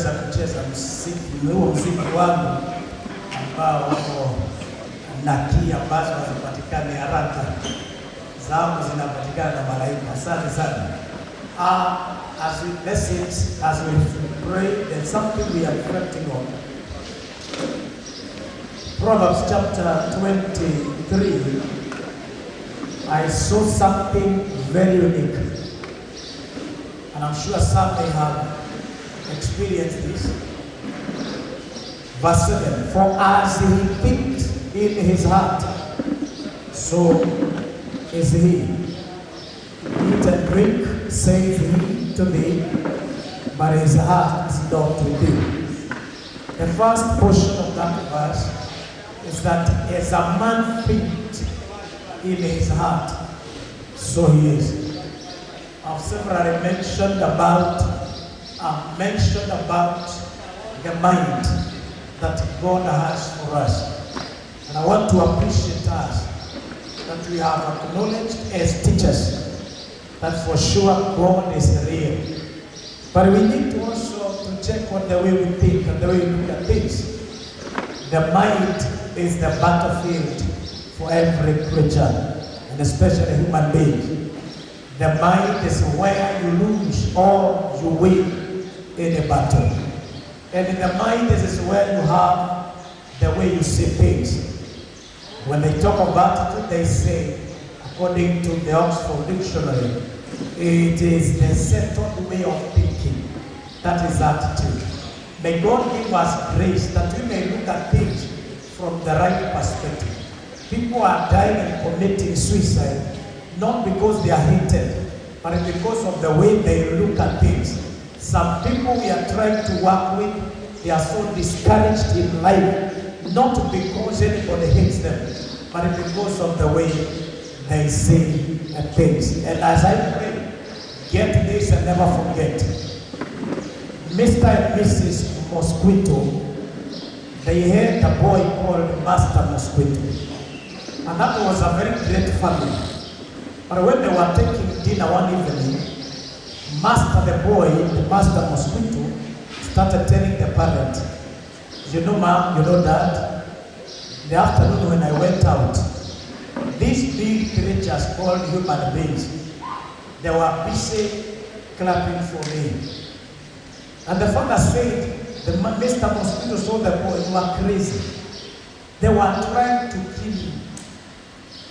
wameweza kucheza muziki huo, muziki wangu ambao wako na key ambazo hazipatikani haraka, zangu zinapatikana na malaika. Asante sana. As we bless it, as we pray, there's something we are reflecting on. Proverbs chapter 23, I saw something very unique. And I'm sure some may have experienced this. Verse 7, for as he thinks in his heart, so is he. Eat and drink, saith he to thee, but his heart is not with thee. The first portion of that verse is that as a man thinks in his heart, so he is. I've severally mentioned about the mind that God has for us. And I want to appreciate us that we have acknowledged as teachers that for sure God is real. But we need to also to check on the way we think and the way we look at things. The mind is the battlefield for every creature, and especially human beings. The mind is where you lose or you win in a battle. And in the mind is where you have the way you see things. When they talk about it, they say, according to the Oxford Dictionary, it is the settled way of thinking. That is attitude. May God give us grace that we may look at things from the right perspective. People are dying and committing suicide, not because they are hated, but because of the way they look at things. Some people we are trying to work with, they are so discouraged in life, not because anybody hates them, but because of the way they see things. And as I pray, get this and never forget. Mr. and Mrs. Mosquito, they had a boy called Master Mosquito. And that was a very great family. But when they were taking dinner one evening, Master the boy, the Master Mosquito, started telling the parent, you know mom, you know dad, in the afternoon when I went out, these big creatures called human beings, they were busy clapping for me. And the father said, Mr. Mosquito saw the boy, you are crazy. They were trying to kill you.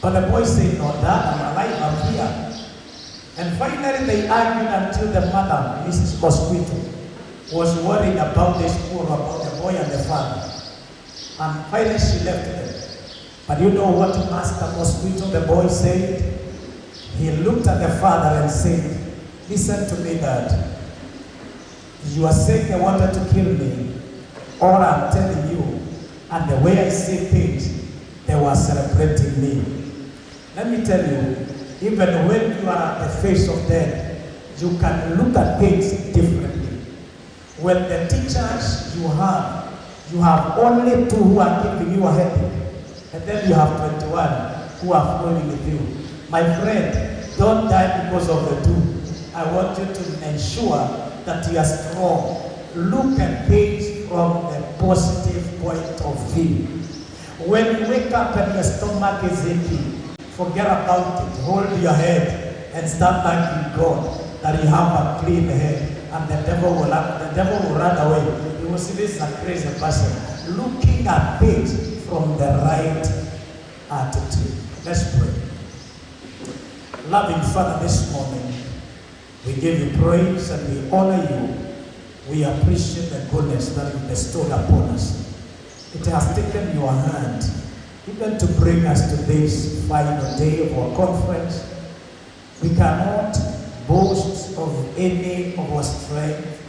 But the boy said, no, dad, I'm alive, I'm here. And finally they argued until the mother, Mrs. Mosquito, was worried about this poor, about the boy and the father. And finally she left them. But you know what Master Mosquito, the boy, said? He looked at the father and said, listen to me, Dad. You are saying they wanted to kill me, or I'm telling you, and the way I see things, they were celebrating me. Let me tell you, even when you are at the face of death, you can look at things differently. When the teachers you have only 2 who are giving you a headache, and then you have 21 who are following with you. My friend, don't die because of the 2. I want you to ensure that you are strong. Look at things from a positive point of view. When you wake up and your stomach is empty, forget about it. Hold your head and start thanking God that you have a clean head, and the devil will run away. You will see this is a crazy person. Looking at things from the right attitude. Let's pray. Loving Father, this morning, we give you praise and we honor you. We appreciate the goodness that you bestowed upon us. It has taken your hand even to bring us to this final day of our conference. We cannot boast of any of our strength,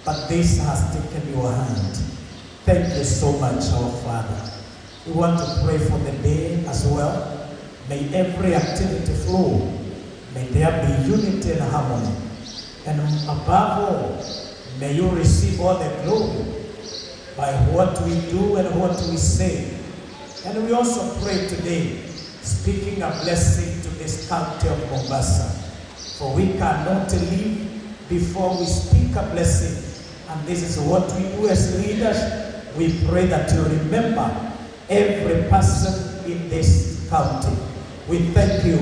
but this has taken your hand. Thank you so much, our Father. We want to pray for the day as well. May every activity flow. May there be unity and harmony. And above all, may you receive all the glory by what we do and what we say. And we also pray today, speaking a blessing to this county of Mombasa. For we cannot live before we speak a blessing And this is what we do as leaders. We pray that you remember every person in this county. We thank you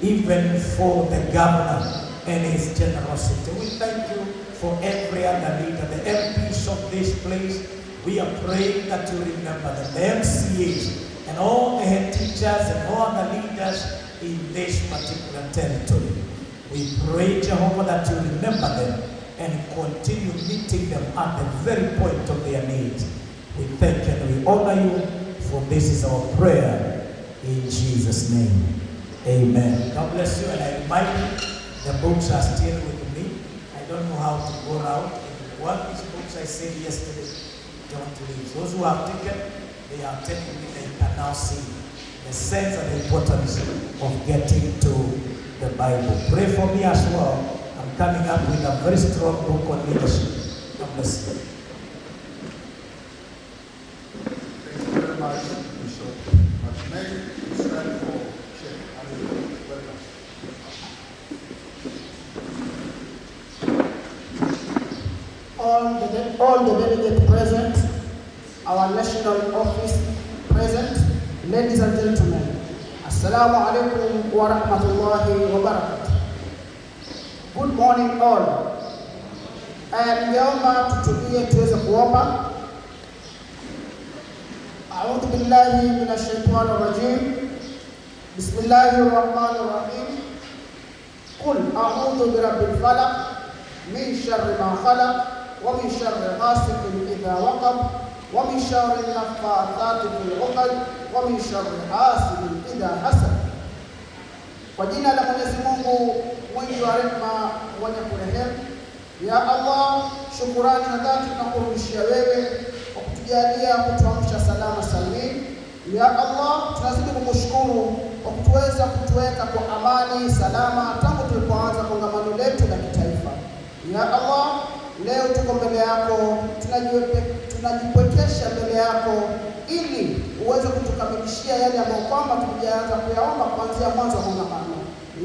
even for the governor and his generosity. We thank you for every other leader, the MPs of this place. We are praying that you remember them, the MCAs, and all the head teachers and all the leaders in this particular territory. We pray, Jehovah, that you remember them and continue meeting them at the very point of their needs. We thank you and we honor you, for this is our prayer in Jesus' name. Amen. God bless you, and I remind you, the books are still with me. I don't know how to go around. If you want these books, I said yesterday, don't leave. Those who have taken, they are taking it, and you can now see the sense and the importance of getting to the Bible. Pray for me as well. I'm coming up with a very strong book on leadership. God bless you. Thank you very much, Bishop. May you stand for share. Welcome. All the delegates present, our national office present, ladies and gentlemen, Assalamu alaikum wa rahmatullahi wa barakatuh. Good morning all. Ningeomba tutulie tuweze kuomba. A'udhu billahi minash shaitani rajim. Bismillahir rahmanir rahim. Qul a'udhu birabbil falaq min sharri ma khalaq wa min sharri ghasiqin idha waqab wa min sharri naffaathati fil 'uqad wa min sharri hasidin idha hasad. Kwa jina la Mwenyezi Mungu mwingi wa rehema, mwenye kurehemu. Ya Allah, shukurani na dhati tunakurudishia wewe kwa kutujalia kutuamsha salama salimini. Ya Allah, tunazidi kukushukuru kwa kutuweza kutuweka kwa amani salama tangu tulipoanza kongamano letu la kitaifa. Ya Allah, leo tuko mbele yako, tunajipwekesha mbele yako ili uweze kutukamilishia yale ambayo kwamba tulianza kuyaomba kuanzia mwanzo wa kongamano.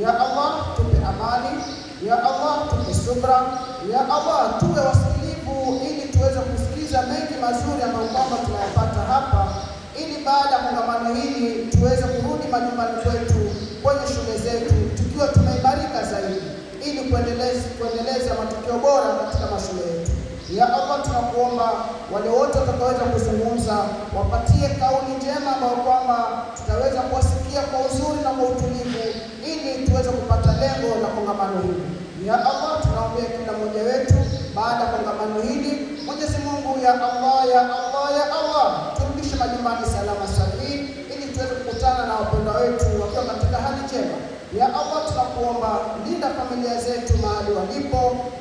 Ya Allah, tupe amani. Ya Allah, tupe subra. Ya Allah, tuwe wasikilivu ili tuweze kusikiliza mengi mazuri ambayo kwamba tunayapata hapa, ili baada ya kongamano hili tuweze kurudi majumbani kwetu, kwenye shule zetu tukiwa tumeimarika zaidi, ili kuendeleza matokeo bora katika mashule yetu. Ya Allah, tunakuomba wale wote watakaoweza kuzungumza wapatie kauli njema ambayo kwamba tutaweza kuwasikia kwa uzuri na kwa utulivu, ili tuweze kupata lengo la kongamano hili. Ya Allah, tunaombea kila mmoja wetu baada ya kongamano hili. Mwenyezi Mungu, ya Allah, ya Allah, ya Allah, turudishe majumbani salama salimini, ili tuweze kukutana na wapendwa wetu wakiwa katika hali njema. Ya Allah, tunakuomba linda familia zetu mahali walipo.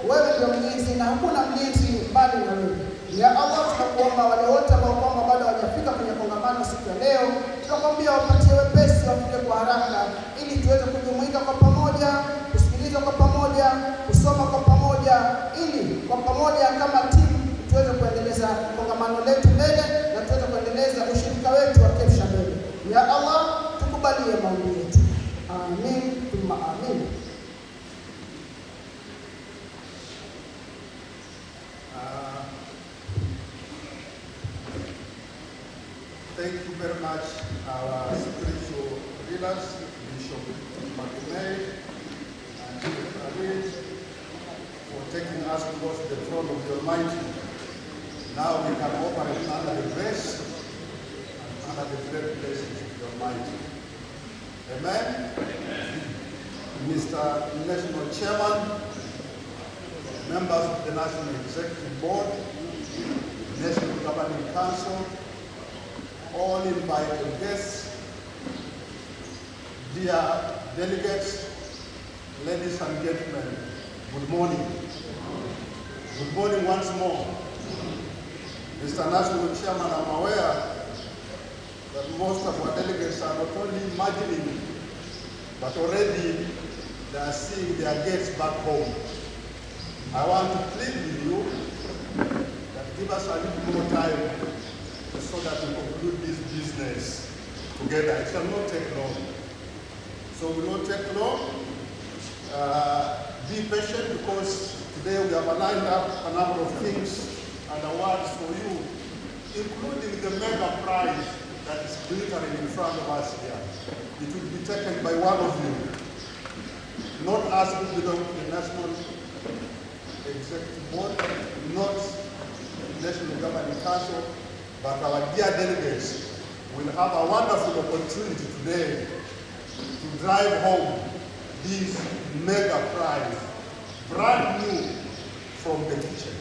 Wewe ndio mlinzi na hakuna mlinzi mbali na wewe. Ya Allah, tunakuomba wale wote ambao kwamba bado hawajafika kwenye kongamano siku ya leo, tunakwambia wapatie wepesi, wafike kwa haraka, ili tuweze kujumuika kwa pamoja, kusikiliza kwa pamoja, kusoma kwa pamoja, ili kwa pamoja kama timu tuweze kuendeleza kongamano letu mbele na tuweze kuendeleza ushirika wetu wa Kepsha mbele. Ya Allah, tukubalie maombi yetu. Amin, thumma amin. Thank you very much, our spiritual leaders, Bishop Makumei and Bishop Ali, for taking us towards the throne of the Almighty. Now we can operate under the grace and under the great blessings of the Almighty. Amen? Mr. National Chairman, members of the National Executive Board, National Governing Council, all invited guests, dear delegates, ladies and gentlemen, good morning. Good morning once more. Mr. National Chairman, I'm aware that most of our delegates are not only imagining, but already they are seeing their gates back home. I want to plead with you that give us a little more time so that we conclude this business together. It shall not take long. So it will not take long. Be patient, because Today we have lined up a number of things and awards for you, including the mega prize that is glittering in front of us here. It will be taken by one of you, not us who belong to the National Executive Board, not the National Governing Council, but our dear delegates will have a wonderful opportunity today to drive home this mega prize, brand new from the kitchen.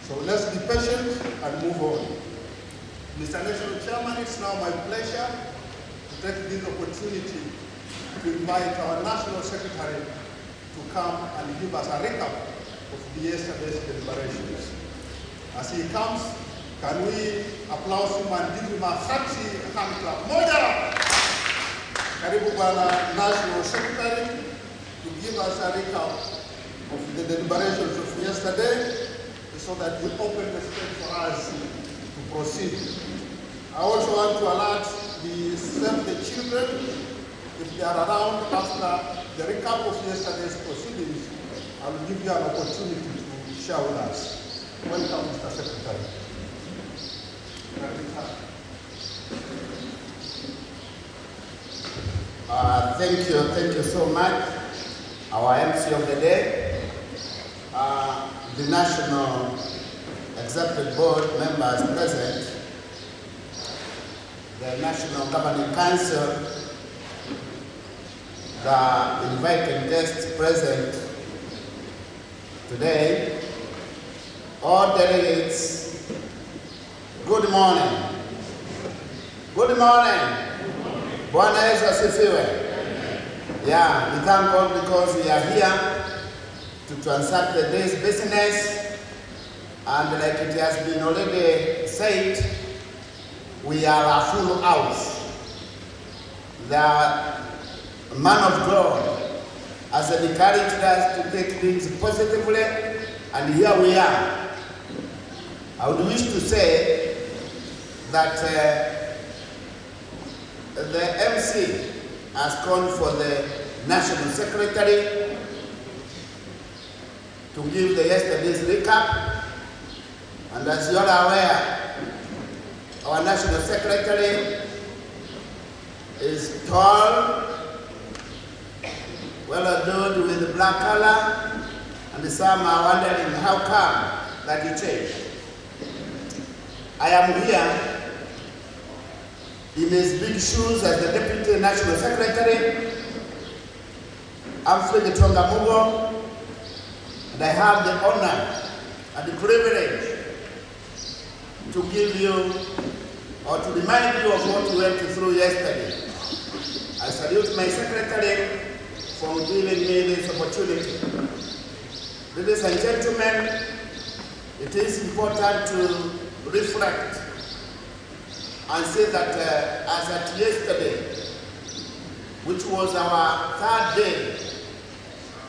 So let's be patient and move on. Mr. National Chairman, it's now my pleasure to take this opportunity to invite our National Secretary to come and give us a recap of the yesterday's deliberations. As he comes, can we applaud him and give him a hearty hand clap? Moja! Karibu Bwana National Secretary to give us a recap of the deliberations of yesterday so that we open the stage for us to proceed. I also want to alert the Save the Children, if they are around after the recap of yesterday's proceedings, I will give you an opportunity to share with us. Welcome, Mr. Secretary. Thank you so much. Our MC of the day, the National Executive Board members present, the National Governing Council, the invited guests present today, all delegates, good morning. Good morning. Bwana Yesu asifiwe. Yeah, we thank God because we are here to transact the day's business, and like it has been already said, we are a full house. The man of God has encouraged us to take things positively, and here we are. I would wish to say that the MC has gone for the National Secretary to give the yesterday's recap. And as you are aware, our National Secretary is tall, well adorned with black color, and some are wondering how come that he changed. I am here in his big shoes as the Deputy National Secretary. I'm Fred Tongamugo, and I have the honor and the privilege to give you or to remind you of what we went through yesterday. I salute my secretary for giving me this opportunity. Ladies and gentlemen, it is important to reflect and say that as at yesterday, which was our third day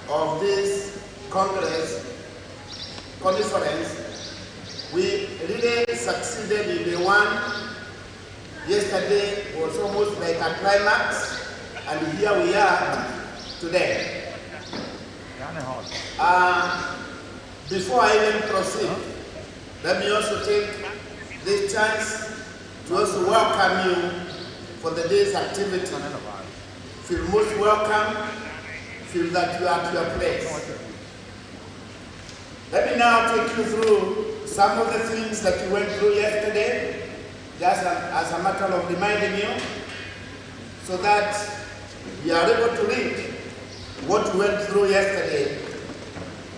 of this conference, we really succeeded in the one. Yesterday was almost like a climax, and here we are today. Before I even proceed, let me also take this chance to also welcome you for the day's activity. Feel most welcome, feel that you are at your place. Let me now take you through some of the things that you went through yesterday, just as a matter of reminding you, so that you are able to read what we went through yesterday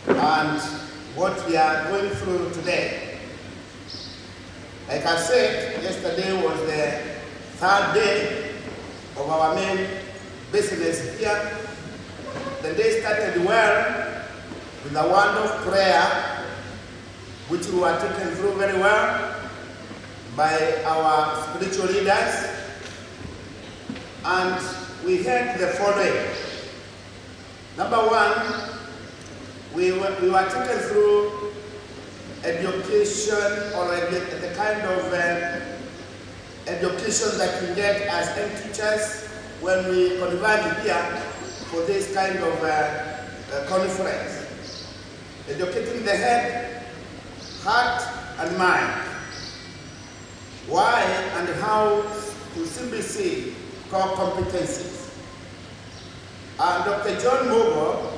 and what we are going through today. Like I said, yesterday was the third day of our main business here. The day started well with a word of prayer, which we were taken through very well by our spiritual leaders. And we heard the following. Number one, we were taken through education, or the kind of education that we get as head teachers when we converge here for this kind of conference. educating the head, heart, and mind. Why and how to CBC core competencies. Dr. John Mogo,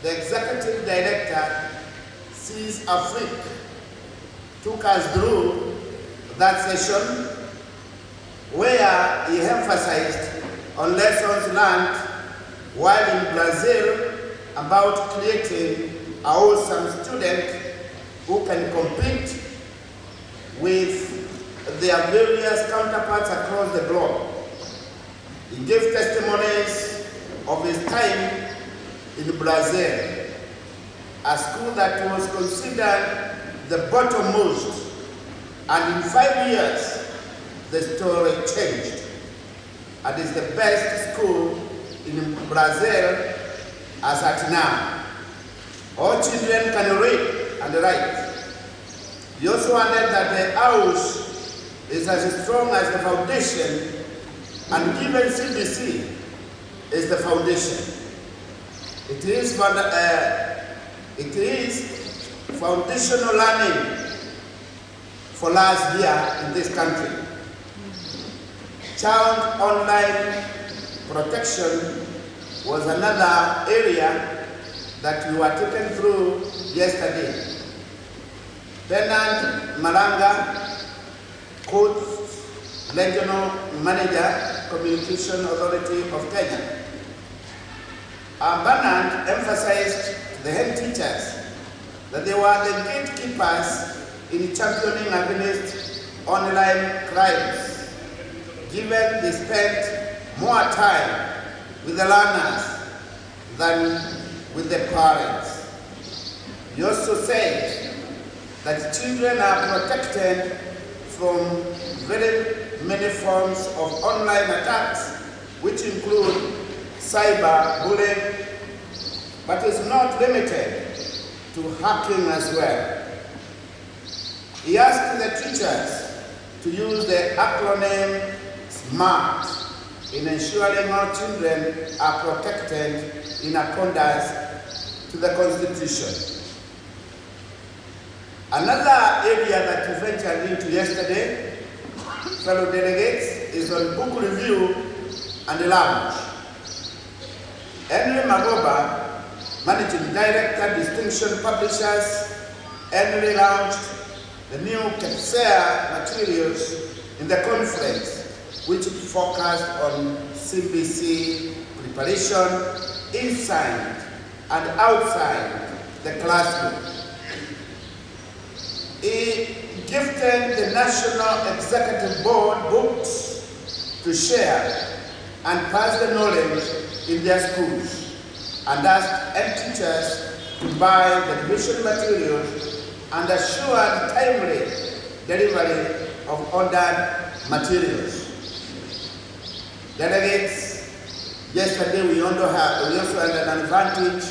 the Executive Director, Sees Afrique, took us through that session where he emphasized on lessons learned while in Brazil about creating a awesome student who can compete with their various counterparts across the globe. He gave testimonies of his time in Brazil, a school that was considered the bottommost, and in 5 years, the story changed, and is the best school in Brazil as at now. All children can read and write. He also added that the house is as strong as the foundation, and given CBC is the foundation. It is foundational learning for last year in this country. Child online protection was another area that we were taken through yesterday. Bernard Malanga, Coach, Regional Manager, Communication Authority of Kenya. Bernard emphasized to the head teachers that they were the gatekeepers in championing against online crimes, given they spent more time with the learners than with the parents. He also said that children are protected from very many forms of online attacks, which include cyberbullying, but is not limited to hacking as well. He asked the teachers to use the acronym SMART in ensuring all children are protected in accordance to the Constitution. Another area that we ventured into yesterday, fellow delegates, is on book review and lounge. Henry Magoba, Managing Director, Distinction Publishers, Henry launched the new Kepsha materials in the conference, which focused on CBC preparation inside and outside the classroom. He gifted the National Executive Board books to share and pass the knowledge in their schools, and asked head teachers to buy the revision materials and assured timely delivery of ordered materials. Delegates, yesterday we also had an advantage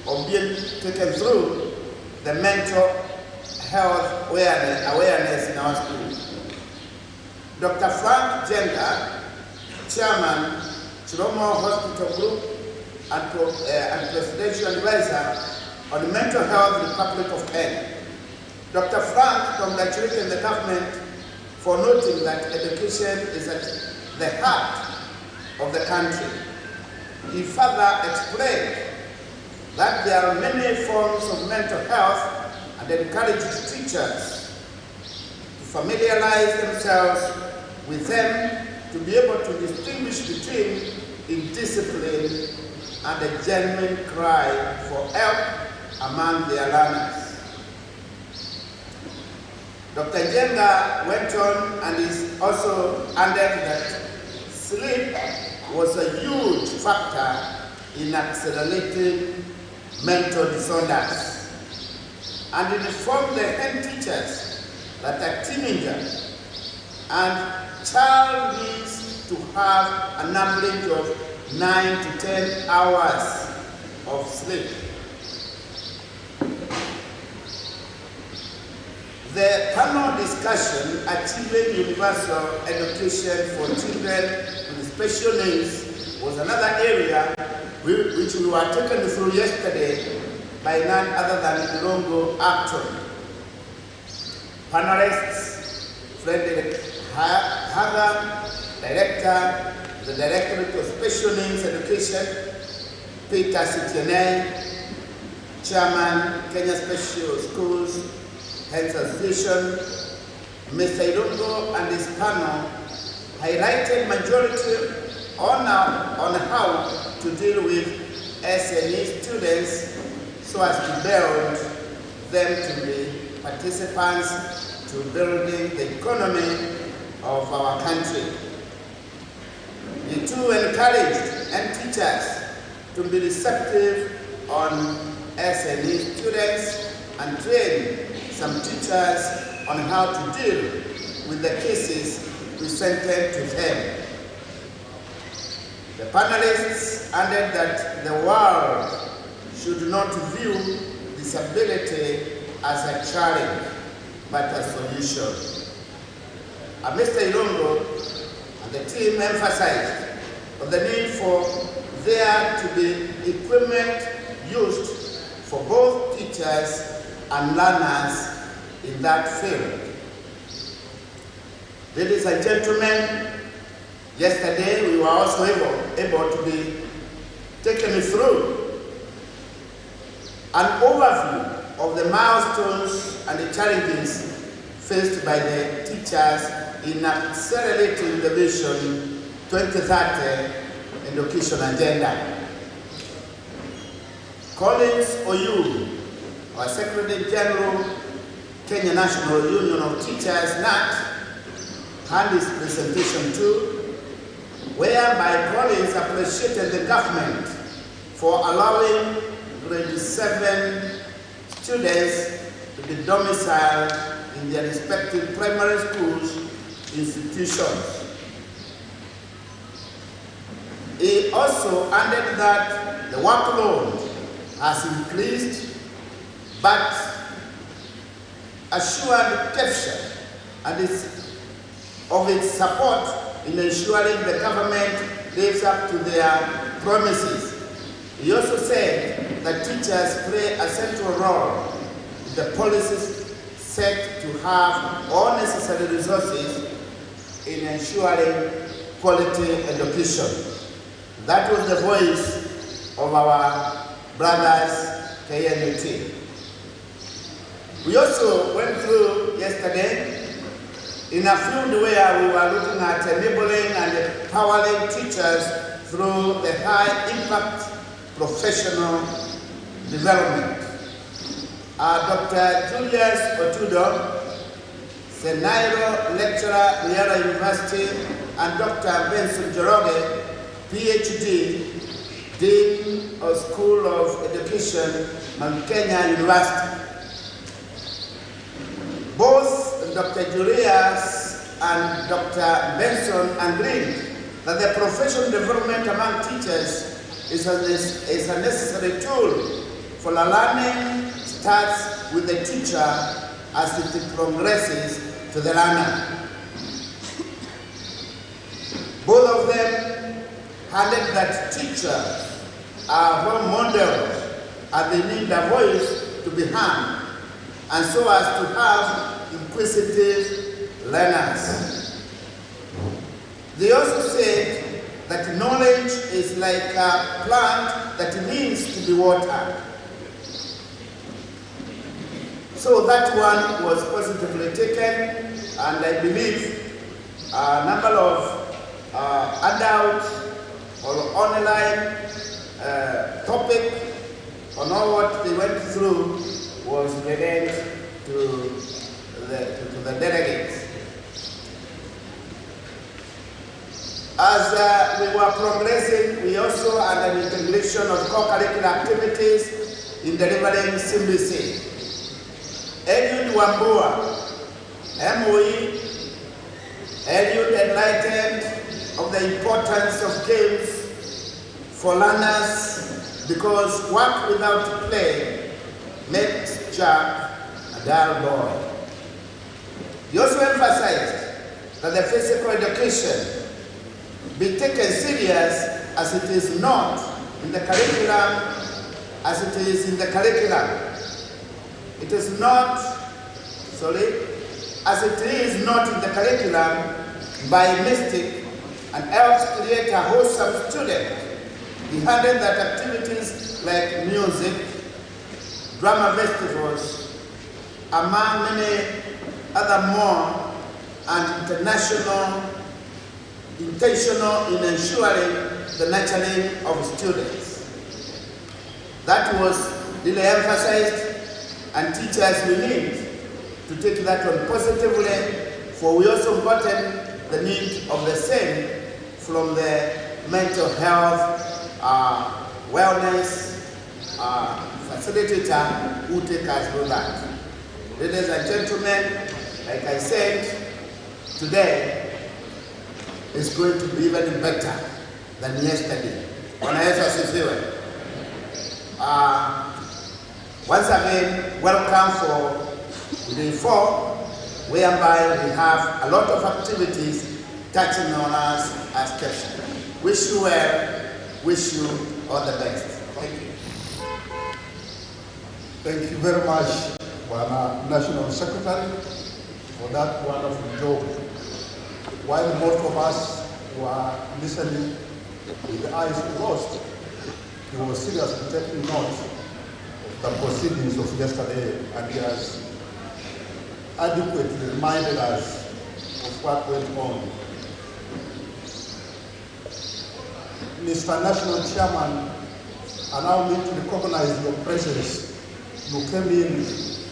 of being taken through the mental health awareness in our schools. Dr. Frank Jenga, Chairman, Chiromo Hospital Group and Presidential Advisor on Mental Health Republic of Kenya. Dr. Frank congratulated the government for noting that education is at the heart of the country. He further explained that there are many forms of mental health and encouraged teachers to familiarize themselves with them to be able to distinguish between indiscipline and a genuine cry for help among their learners. Dr. Jenga went on and is also added that sleep was a huge factor in accelerating mental disorders, and informed the head teachers that a teenager and child needs to have an average of 9 to 10 hours of sleep. The panel discussion, Achieving Universal Education for Children with Special Needs, was another area which we were taken through yesterday, by none other than Ilongo Acton. Panelists, Frederick Haga, Director, the Directorate of Special Needs Education, Peter Sitiene, Chairman, Kenya Special Schools Health Association. Mr. Ilongo and his panel highlighted majority on how to deal with SME students so as to build them to be participants to building the economy of our country. He too encouraged and teachers to be receptive on SME students and train some teachers on how to deal with the cases presented to them. The panelists added that the world should not view disability as a challenge, but a solution. Mr. Ilongo and the team emphasized on the need for there to be equipment used for both teachers and learners in that field. Ladies and gentlemen, yesterday we were also able to be taken through an overview of the milestones and the challenges faced by the teachers in accelerating the Vision 2030 education agenda. Collins Oyu, our Secretary General, Kenya National Union of Teachers, NAT, had his presentation too, whereby Collins appreciated the government for allowing grade 7 students to be domiciled in their respective primary schools institutions. He also added that the workload has increased, but assured Kepsha and of its support in ensuring the government lives up to their promises. He also said that teachers play a central role in the policies set to have all necessary resources in ensuring quality education. That was the voice of our brothers, KNUT. We also went through yesterday in a field where we were looking at enabling and empowering teachers through the high-impact professional development. Dr. Julius Otudo, Senairo Lecturer, Riara University, and Dr. Benson Joroge, PhD, Dean of School of Education, Mount Kenya University. Both Dr. Julius and Dr. Benson agreed that the professional development among teachers is a necessary tool for the learning starts with the teacher as it progresses to the learner. Both of them added that teachers are role models and they need a voice to be heard, and so as to have inquisitive learners. They also said that knowledge is like a plant that needs to be watered. So that one was positively taken, and I believe a number of adult or online topic on all what they went through was related to the delegates. As we were progressing, we also had an integration of co-curricular activities in delivering CBC. Eliud Wambua, MOE, Eliud enlightened of the importance of games for learners because work without play makes Jack a dull boy. He also emphasized that the physical education be taken serious as it is not in the curriculum as it is in the curriculum. It is not, as it is not in the curriculum by mistake and helps create a wholesome student. He handled that activities like music, drama festivals, among many other more, and intentional in ensuring the nurturing of students. That was really emphasized, and teachers we need to take that one positively, for we also gotten the need of the same from the mental health, wellness facilitator who take us through that. Ladies and gentlemen, like I said, today is going to be even better than yesterday. Once again, welcome for day 4, whereby we have a lot of activities touching on us as Kepsha. Wish you well, wish you all the best. Thank you. Thank you very much, Bwana National Secretary, for that wonderful job. While most of us were listening with the eyes closed, he was seriously taking note of the proceedings of yesterday, and he has adequately reminded us of what went on. Mr. National Chairman, allow me to recognize your presence. You came in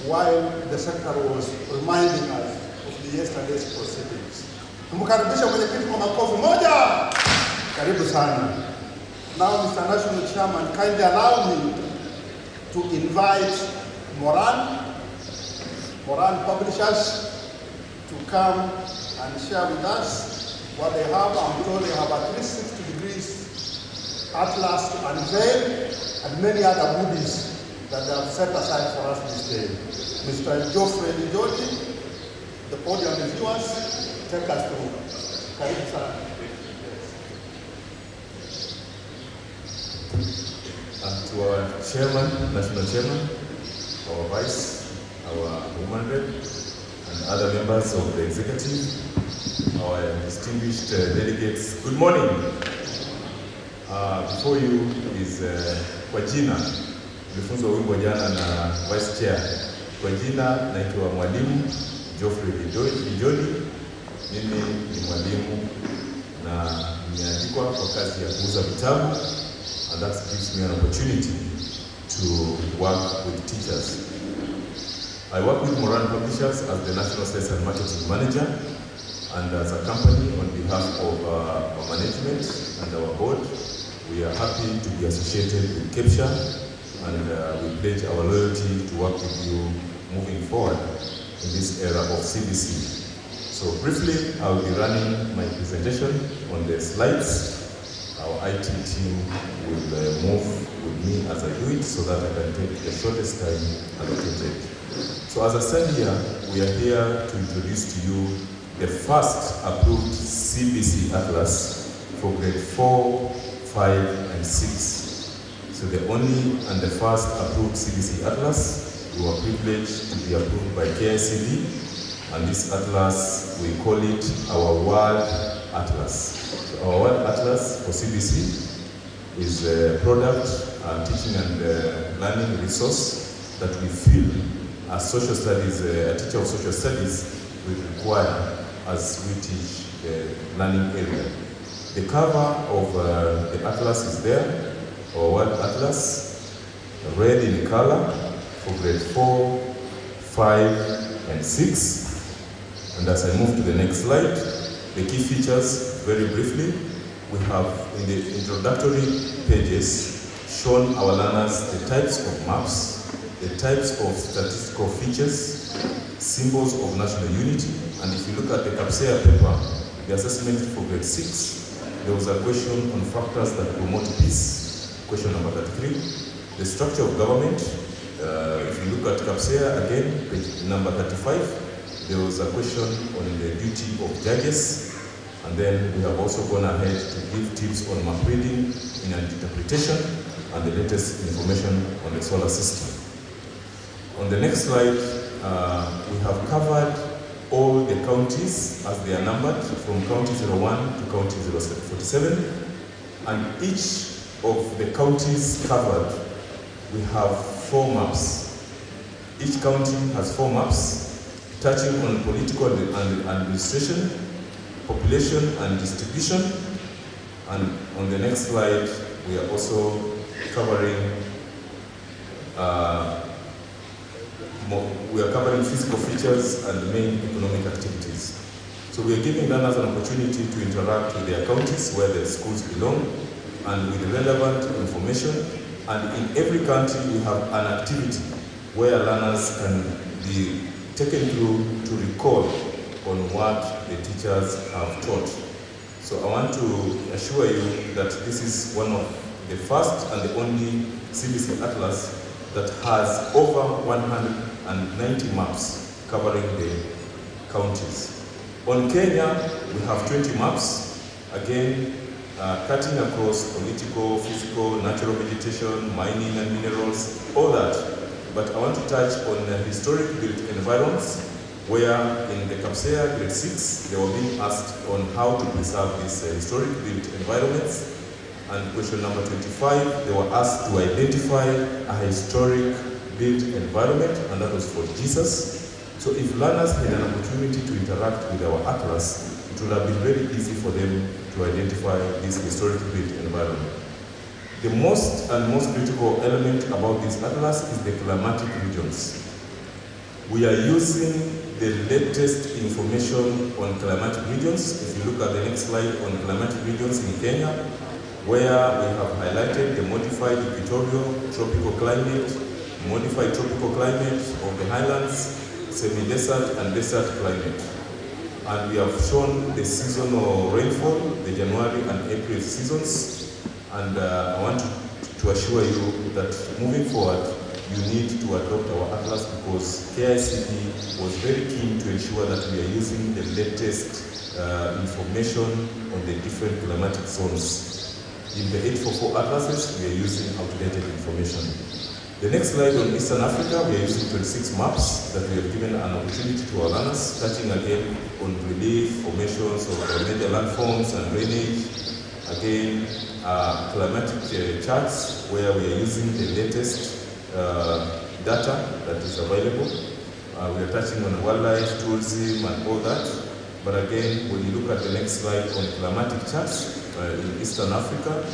while the Secretary was reminding us of the yesterday's proceedings. Mkaribisha mwenyekiti kwa makofi moja. Karibu sana. Now, Mr. National Chairman, kindly allow me to invite Moran Publishers to come and share with us what they have. I'm told they have at least 60 degrees atlas to unveil and many other goodies that they have set aside for us this day. Mr. Geoffrey Lijodi, the podium is yours. Take us through. Karibu sana. To our chairman, national chairman, our vice, our woman rep, and other members of the executive, our distinguished delegates, good morning. Before you is kwa jina, nilifunzwa wimbo jana na vice chair. Kwa jina naitwa mwalimu Geoffrey Lijodi. Mimi ni mwalimu na nimeandikwa kwa kazi ya kuuza vitabu, and that gives me an opportunity to work with teachers. I work with Moran Publishers as the National Sales and Marketing Manager, and as a company, on behalf of our management and our board, we are happy to be associated with Kepsha, and we pledge our loyalty to work with you moving forward in this era of CBC. So briefly, I will be running my presentation on the slides. Our IT team will move with me as I do it, so that I can take the shortest time allocated. So as I said here, we are here to introduce to you the first approved CBC Atlas for grade 4, 5, and 6. So the only and the first approved CBC Atlas. We were privileged to be approved by KICD, and this Atlas, we call it our World Atlas. So our World Atlas for CBC is a product, teaching and learning resource that we feel as social studies, a teacher of social studies will require as we teach the learning area. The cover of the Atlas is there, our World Atlas, red in color for grade 4, 5, and 6. And as I move to the next slide, the key features, very briefly, we have in the introductory pages shown our learners the types of maps, the types of statistical features, symbols of national unity, and if you look at the Kepsha paper, the assessment for grade 6, there was a question on factors that promote peace, question number 33. The structure of government, if you look at Kepsha again, page number 35, there was a question on the duty of judges, and then we have also gone ahead to give tips on map reading in an interpretation. and the latest information on the solar system. On the next slide, we have covered all the counties as they are numbered from county 01 to county 47, and each of the counties covered, we have 4 maps. Each county has 4 maps touching on political and administration, population and distribution. And on the next slide, we are also covering physical features and main economic activities. So we are giving learners an opportunity to interact with their counties where their schools belong and with relevant information. And in every country, we have an activity where learners can be taken through to recall on what the teachers have taught. So I want to assure you that this is one of the first and the only CBC Atlas that has over 190 maps covering the counties. On Kenya, we have 20 maps, again, cutting across political, physical, natural vegetation, mining and minerals, all that. But I want to touch on historic built environments, where in the Kepsha grade 6, they were being asked on how to preserve these historic built environments. And question number 25, they were asked to identify a historic built environment, and that was for Jesus. So if learners had an opportunity to interact with our atlas, it would have been very easy for them to identify this historic built environment. The most critical element about this atlas is the climatic regions. We are using the latest information on climatic regions. If you look at the next slide on climatic regions in Kenya, where we have highlighted the modified equatorial tropical climate, modified tropical climate of the highlands, semi-desert and desert climate. And we have shown the seasonal rainfall, the January and April seasons. And I want to assure you that moving forward, you need to adopt our atlas because KICD was very keen to ensure that we are using the latest information on the different climatic zones. In the 844 atlases, we are using outdated information. The next slide on Eastern Africa, we are using 26 maps that we have given an opportunity to our learners, touching again on relief, formations of major landforms and drainage. Again, climatic charts where we are using the latest data that is available. We are touching on wildlife, tourism and all that. But again, when you look at the next slide on climatic charts in Eastern Africa,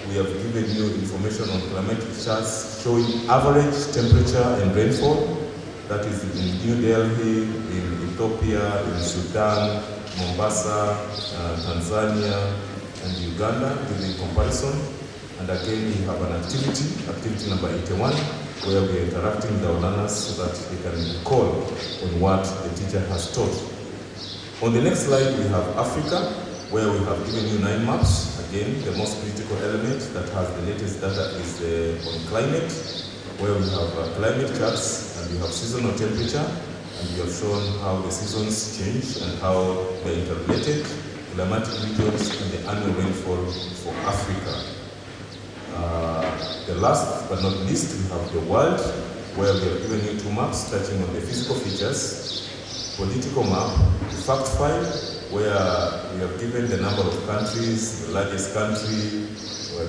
we have given you information on climatic charts showing average temperature and rainfall. That is in New Delhi, in Ethiopia, in Sudan, Mombasa, Tanzania, and Uganda, giving comparison. And again, we have an activity number 81, where we are interacting with our learners so that they can recall on what the teacher has taught. On the next slide, we have Africa, where we have given you 9 maps. Again, the most critical element that has the latest data is on climate, where we have climate charts, and we have seasonal temperature, and we have shown how the seasons change and how they are interrelated, climatic regions, and the annual rainfall for Africa. The last but not least, we have the world, where we have given you 2 maps touching on the physical features, political map, the fact file, where we have given the number of countries, the largest country,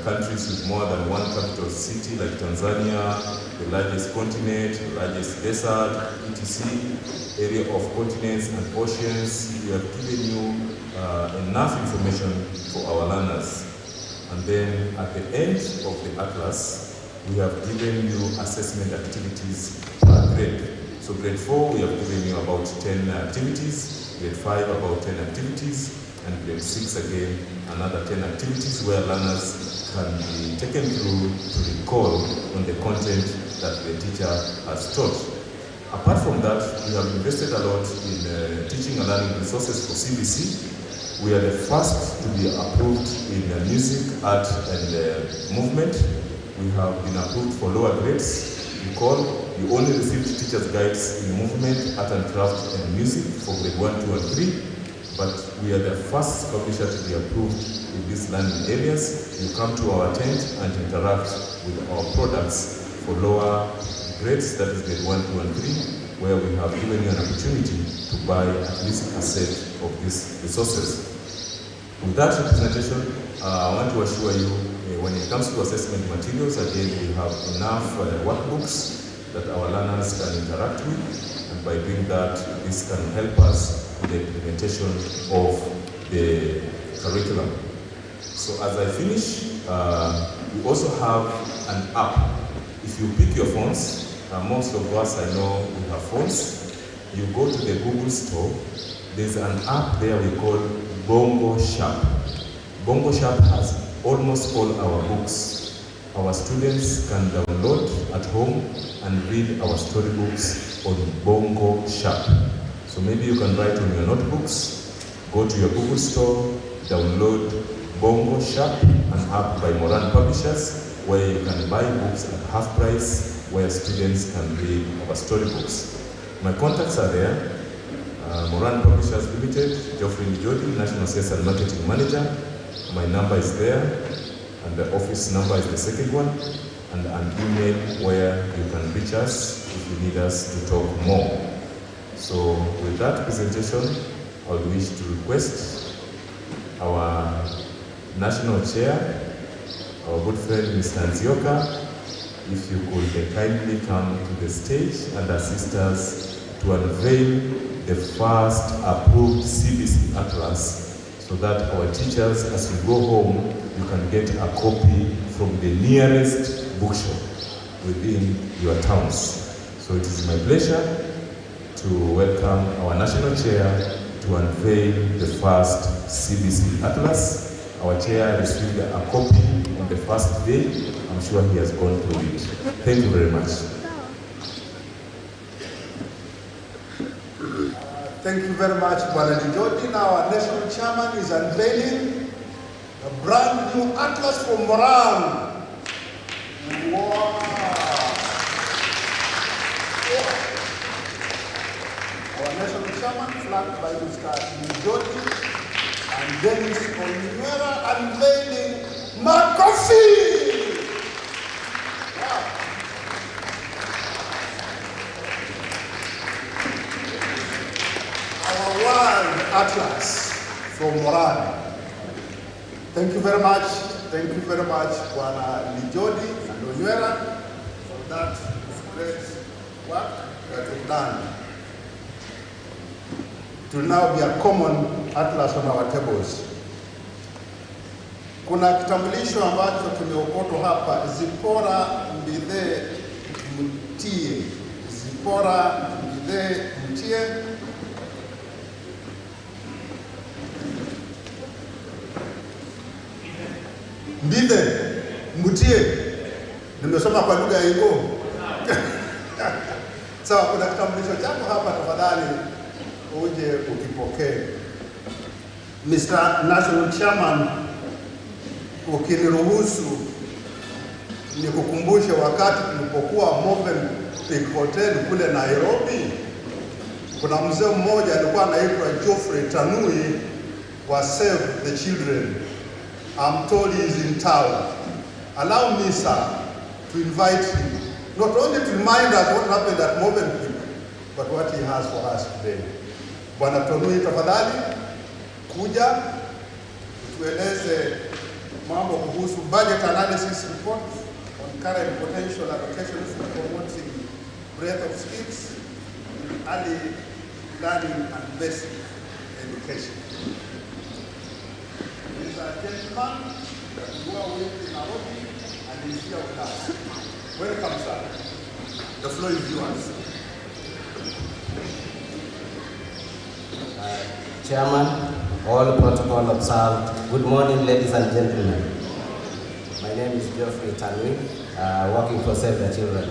countries with more than 1 capital city like Tanzania, the largest continent, the largest desert, etc., area of continents and oceans. We have given you enough information for our learners. And then at the end of the atlas, we have given you assessment activities per grade. So grade 4, we have given you about 10 activities, grade 5 about 10 activities, and grade 6 again, another 10 activities where learners can be taken through to recall on the content that the teacher has taught. Apart from that, we have invested a lot in teaching and learning resources for CBC. We are the first to be approved in music, art, and movement. We have been approved for lower grades. Recall, we only received teachers' guides in movement, art and craft, and music for grade 1, 2, and 3. but we are the first publisher to be approved in these learning areas. You come to our tent and interact with our products for lower grades, that is grade 1, 2, and 3, where we have given you an opportunity to buy at least a set of these resources. With that representation, I want to assure you, when it comes to assessment materials, again, we have enough workbooks that our learners can interact with, and by doing that, this can help us in the implementation of the curriculum. So as I finish, we also have an app. If you pick your phones, most of us, I know, we have phones. You go to the Google Store, there's an app there we call Bongo Shop. Bongo Shop has almost all our books. Our students can download at home and read our storybooks on Bongo Shop. So maybe you can write on your notebooks, go to your Google Store, download Bongo Shop, an app by Moran Publishers, where you can buy books at half price, where students can read our storybooks. My contacts are there. Moran Publishers Limited, Geoffrey Njodi, National Sales and Marketing Manager. My number is there, and the office number is the second one, and an email where you can reach us if you need us to talk more. So with that presentation, I would wish to request our National Chair, our good friend Mr. Nzioka, if you could kindly come to the stage and assist us to unveil the first approved CBC Atlas, so that our teachers, as we go home, you can get a copy from the nearest bookshop within your towns. So it is my pleasure to welcome our National Chair to unveil the first CBC Atlas. Our chair received a copy on the first day. I'm sure he has gone through it. Thank you very much. Thank you very much, Bwana Njodi. Now our national chairman is unveiling a brand new atlas for Moran. Wow. Our national chairman, flanked by Mr. Njodi, and Dennis Onyuera, unveiling Makofi. Wow. Our World Atlas from Moran. Thank you very much. Thank you very much, Bwana Njodi and Onyuera, for that great work that you've done. It will now be a common atlas on our tables. Kuna kitambulisho ambacho kimeokotwa hapa, Zipora Mbithe Mtie. Zipora Mbithe Mtie. Mbithe Mtie. Nimesoma kwa lugha ya Igbo. Sawa, kuna kitambulisho chako hapa, tafadhali uje ukipokee. Mr. National Chairman, ukiniruhusu nikukumbushe wakati tulipokuwa Movenpick Hotel kule Nairobi, kuna mzee mmoja alikuwa anaitwa Geoffrey Tanui wa Save the Children. I'm told he is in town. Allow me, sir, to invite him, not only to remind us what happened at Movenpick, but what he has for us today. Bwana Tanui, tafadhali kuja tueleze mambo kuhusu budget analysis report on current potential allocations for promoting breadth of skills, early learning and basic education. There is a gentleman that you are with in Nairobi and is here with us. Welcome, sir. The floor is yours. Chairman, all protocol observed. Good morning, ladies and gentlemen. My name is Geoffrey Tanui, working for Save the Children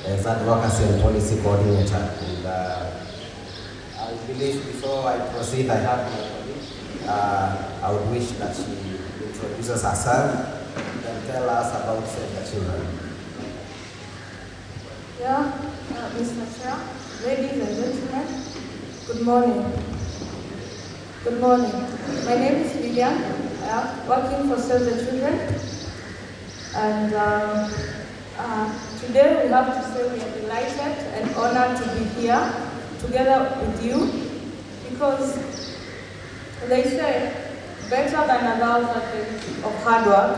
as Advocacy and Policy Coordinator. And I believe before I proceed, I have my colleague. I would wish that she introduces herself and tell us about Save the Children. Yeah, Mr. Chair, ladies and gentlemen, good morning. Good morning. My name is Lilian. I'm working for Save the Children. And today we have to say we are delighted and honored to be here together with you, because they say better than 1,000 days of hard work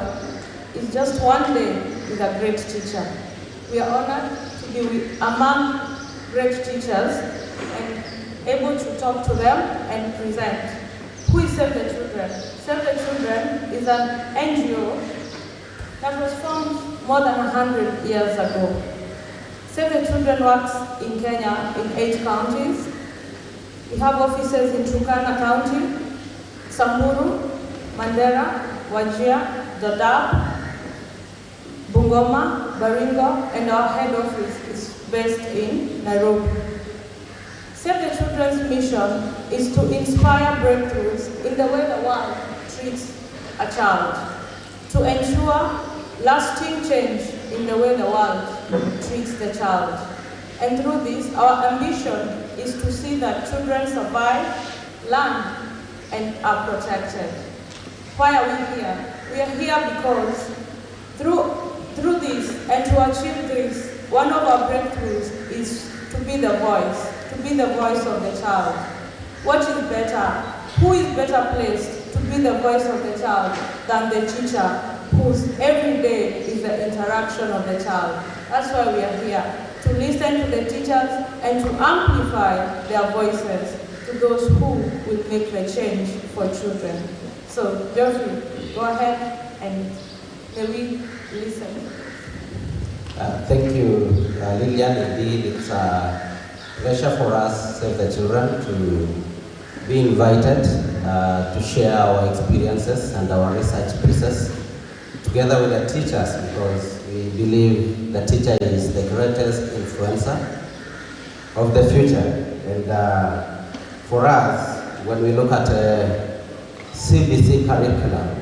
is just one day with a great teacher. We are honored to be among great teachers and able to talk to them and present. Who is Save the Children? Save the Children is an NGO that was formed more than 100 years ago. Save the Children works in Kenya in 8 counties. We have offices in Turkana County, Samburu, Mandera, Wajir, Dadaab, Bungoma, Baringo, and our head office is based in Nairobi. Save the Children's mission is to inspire breakthroughs in the way the world treats a child, to ensure lasting change in the way the world treats the child. And through this, our ambition is to see that children survive, learn, and are protected. Why are we here? We are here because through this and to achieve this, one of our breakthroughs is to be the voice of the child. What is better? Who is better placed to be the voice of the child than the teacher, whose every day is the interaction of the child? That's why we are here, to listen to the teachers and to amplify their voices to those who will make the change for children. So, Geoffrey, go ahead and may we listen. Thank you, Lilian. Indeed, it's a pleasure for us, Save the Children, to be invited to share our experiences and our research pieces together with the teachers, because we believe the teacher is the greatest influencer of the future. And for us, when we look at CBC curriculum,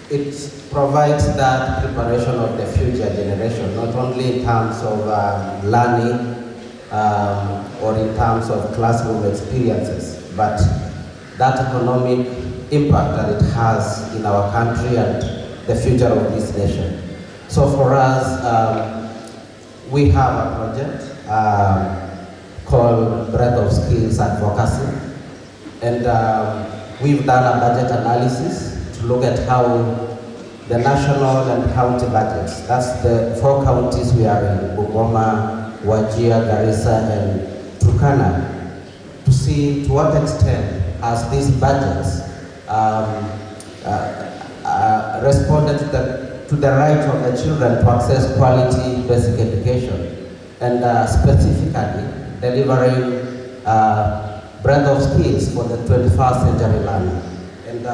it provides that preparation of the future generation, not only in terms of learning or in terms of classroom experiences, but that economic impact that it has in our country and the future of this nation. So for us, we have a project called Breadth of Skills Advocacy, and we've done a budget analysis to look at how the national and county budgets, that's the 4 counties we are in, Bungoma, Wajir, Garissa, and Turkana, to see to what extent has these budgets responded to the right of the children to access quality basic education, and specifically delivering breadth of skills for the 21st century learner. And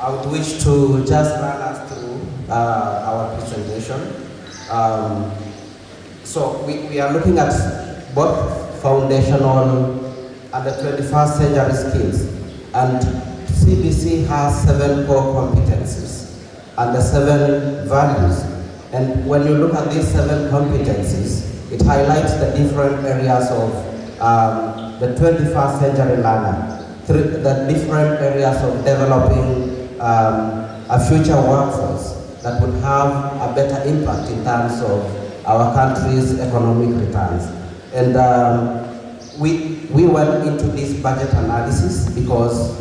I would wish to just run us through our presentation. So we are looking at both foundational and the 21st century skills. And CBC has 7 core competencies and the 7 values. And when you look at these 7 competencies, it highlights the different areas of the 21st century learner, the different areas of developing a future workforce that would have a better impact in terms of our country's economic returns. And we went into this budget analysis because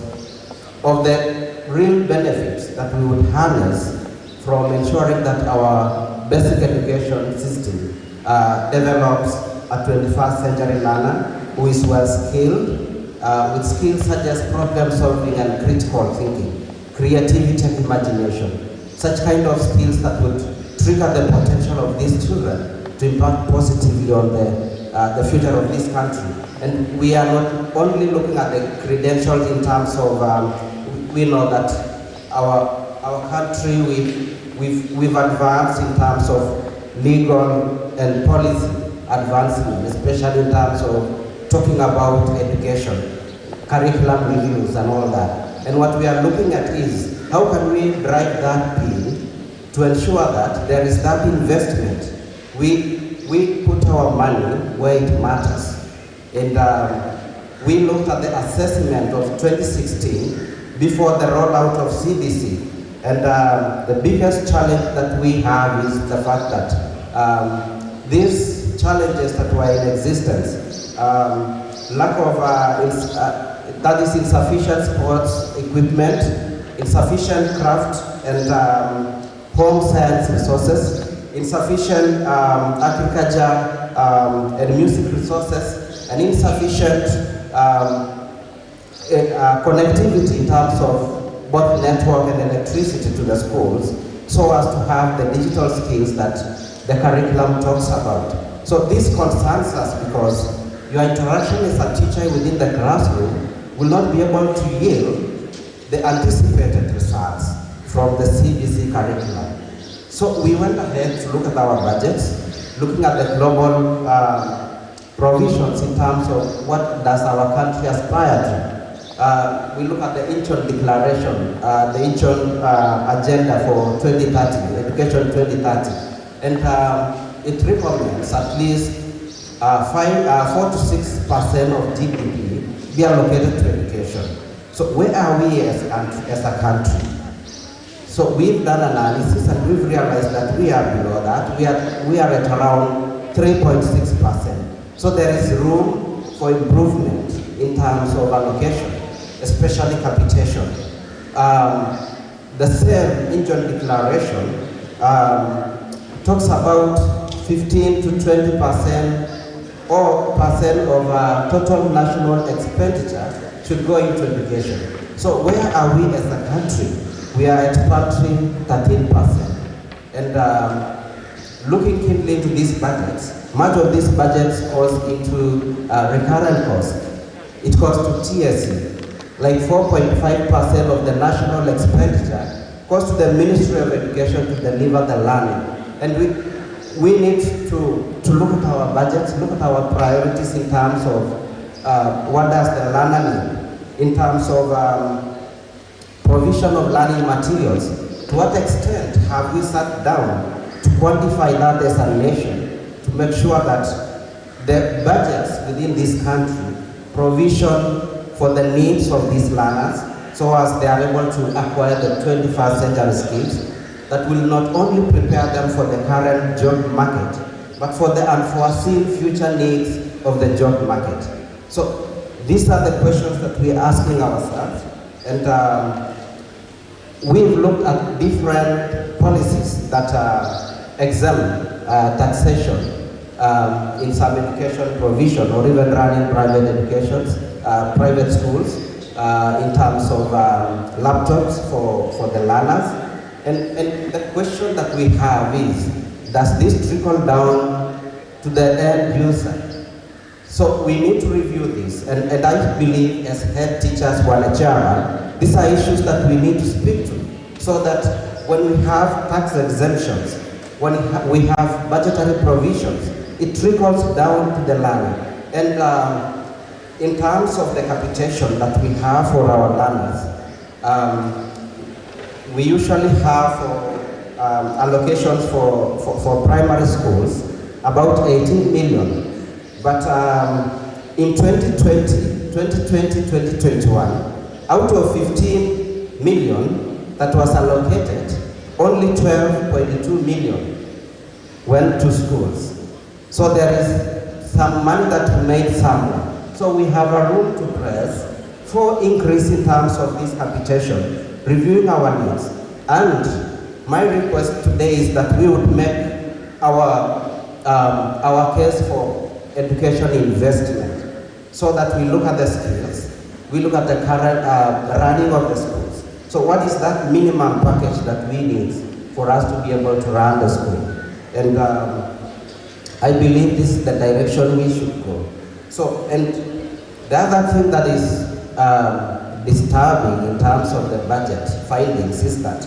of the real benefits that we would harness from ensuring that our basic education system develops a 21st century learner who is well skilled, with skills such as problem solving and critical thinking, creativity and imagination, such kind of skills that would trigger the potential of these children to impact positively on the future of this country. And we are not only looking at the credentials in terms of, we know that our country, we've advanced in terms of legal and policy advancement, especially in terms of talking about education, curriculum reviews and all that. And what we are looking at is, how can we drive that pin to ensure that there is that investment? We put our money where it matters. And we looked at the assessment of 2016 before the rollout of CBC. And the biggest challenge that we have is the fact that these challenges that were in existence, lack of that is insufficient sports equipment, insufficient craft and home science resources, insufficient agriculture and music resources, and insufficient connectivity in terms of both network and electricity to the schools, so as to have the digital skills that the curriculum talks about. So this concerns us because your interaction as a teacher within the classroom will not be able to yield the anticipated results from the CBC curriculum. So we went ahead to look at our budgets, looking at the global provisions in terms of what does our country aspire to. We look at the Incheon Declaration, the Incheon Agenda for 2030, Education 2030, and it recommends at least 4 to 6% of GDP be allocated to education. So where are we as a country? So we've done analysis and we've realized that we are below that. We are at around 3.6%. So there is room for improvement in terms of allocation, especially capitation. The same Incheon Declaration talks about 15 to 20% or percent of total national expenditure should go into education. So where are we as a country? We are at country 13%. And looking keenly into these budgets, much of these budgets goes into recurrent costs. It goes to TSE. Like 4.5% of the national expenditure goes to the Ministry of Education to deliver the learning. And we need to look at our budgets, look at our priorities in terms of what does the learner need, in terms of provision of learning materials. To what extent have we sat down to quantify that as a nation, to make sure that the budgets within this country provision for the needs of these learners, so as they are able to acquire the 21st century skills that will not only prepare them for the current job market, but for the unforeseen future needs of the job market. So these are the questions that we're asking ourselves, and we've looked at different policies that exempt taxation in some education provision, or even running private educations, private schools, in terms of laptops for the learners. And the question that we have is, does this trickle down to the end user? So we need to review this, and I believe as head teachers, while a chairman, these are issues that we need to speak to, so that when we have tax exemptions, when we have budgetary provisions, it trickles down to the learner. And in terms of the capitation that we have for our learners, we usually have allocations for primary schools, about 18 million. But in 2020-2021, out of 15 million that was allocated, only 12.2 million went to schools. So there is some money that made somewhere. So we have a room to press for increase in terms of this capitation, reviewing our needs. And my request today is that we would make our case for education investment, so that we look at the skills, we look at the current running of the schools. So what is that minimum package that we need for us to be able to run the school? And I believe this is the direction we should go. So, and the other thing that is disturbing in terms of the budget findings is that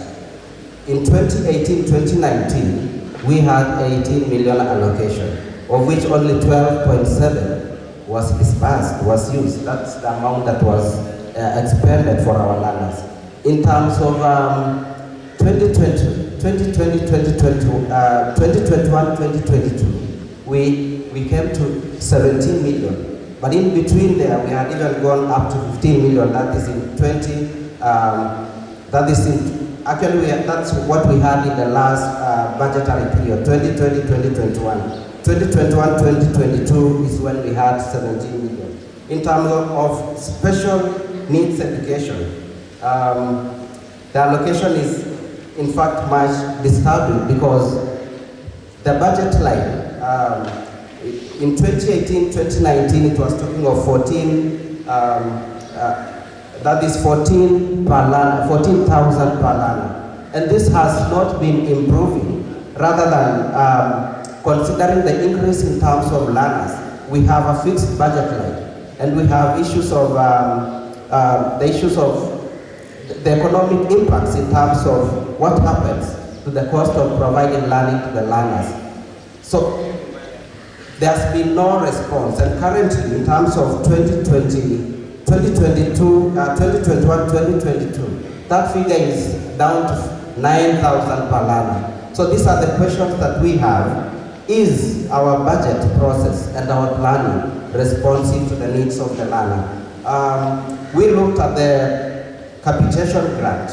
in 2018-2019, we had 18 million allocation, of which only 12.7 was dispersed, was used. That's the amount that was expended for our learners. In terms of 2021-2022, we came to 17 million. But in between there, we had even gone up to 15 million. That is in 20. That's what we had in the last budgetary period, 2020-2021. 2021-2022 is when we had 17 million. In terms of special needs education, the allocation is in fact much disturbing because the budget line, in 2018-2019 it was talking of 14, that is 14,000 per learner. And this has not been improving. Rather than considering the increase in terms of learners, we have a fixed budget line. And we have issues of the economic impacts in terms of what happens to the cost of providing learning to the learners. So there's been no response, and currently in terms of 2021-2022, that figure is down to 9,000 per learner. So these are the questions that we have. Is our budget process and our planning responsive to the needs of the learner? We looked at the capitation grant,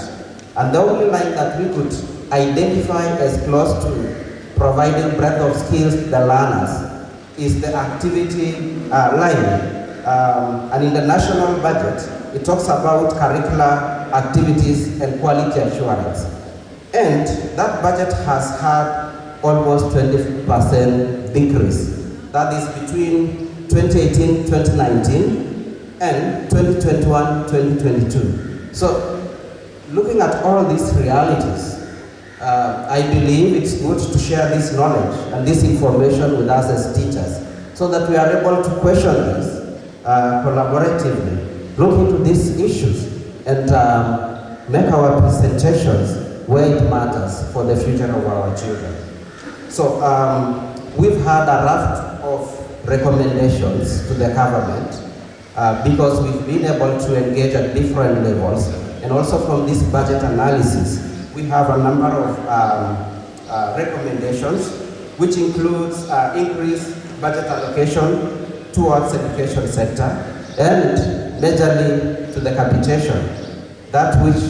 and the only line that we could identify as close to providing breadth of skills to the learners is the activity line. And in the national budget, it talks about curricular activities and quality assurance. And that budget has had almost 20% decrease. That is between 2018-2019 and 2021-2022. So looking at all these realities, I believe it's good to share this knowledge and this information with us as teachers so that we are able to question this collaboratively, look into these issues, and make our presentations where it matters for the future of our children. So we've had a raft of recommendations to the government because we've been able to engage at different levels, and also from this budget analysis, we have a number of recommendations, which includes increased budget allocation towards education sector, and majorly to the capitation, that which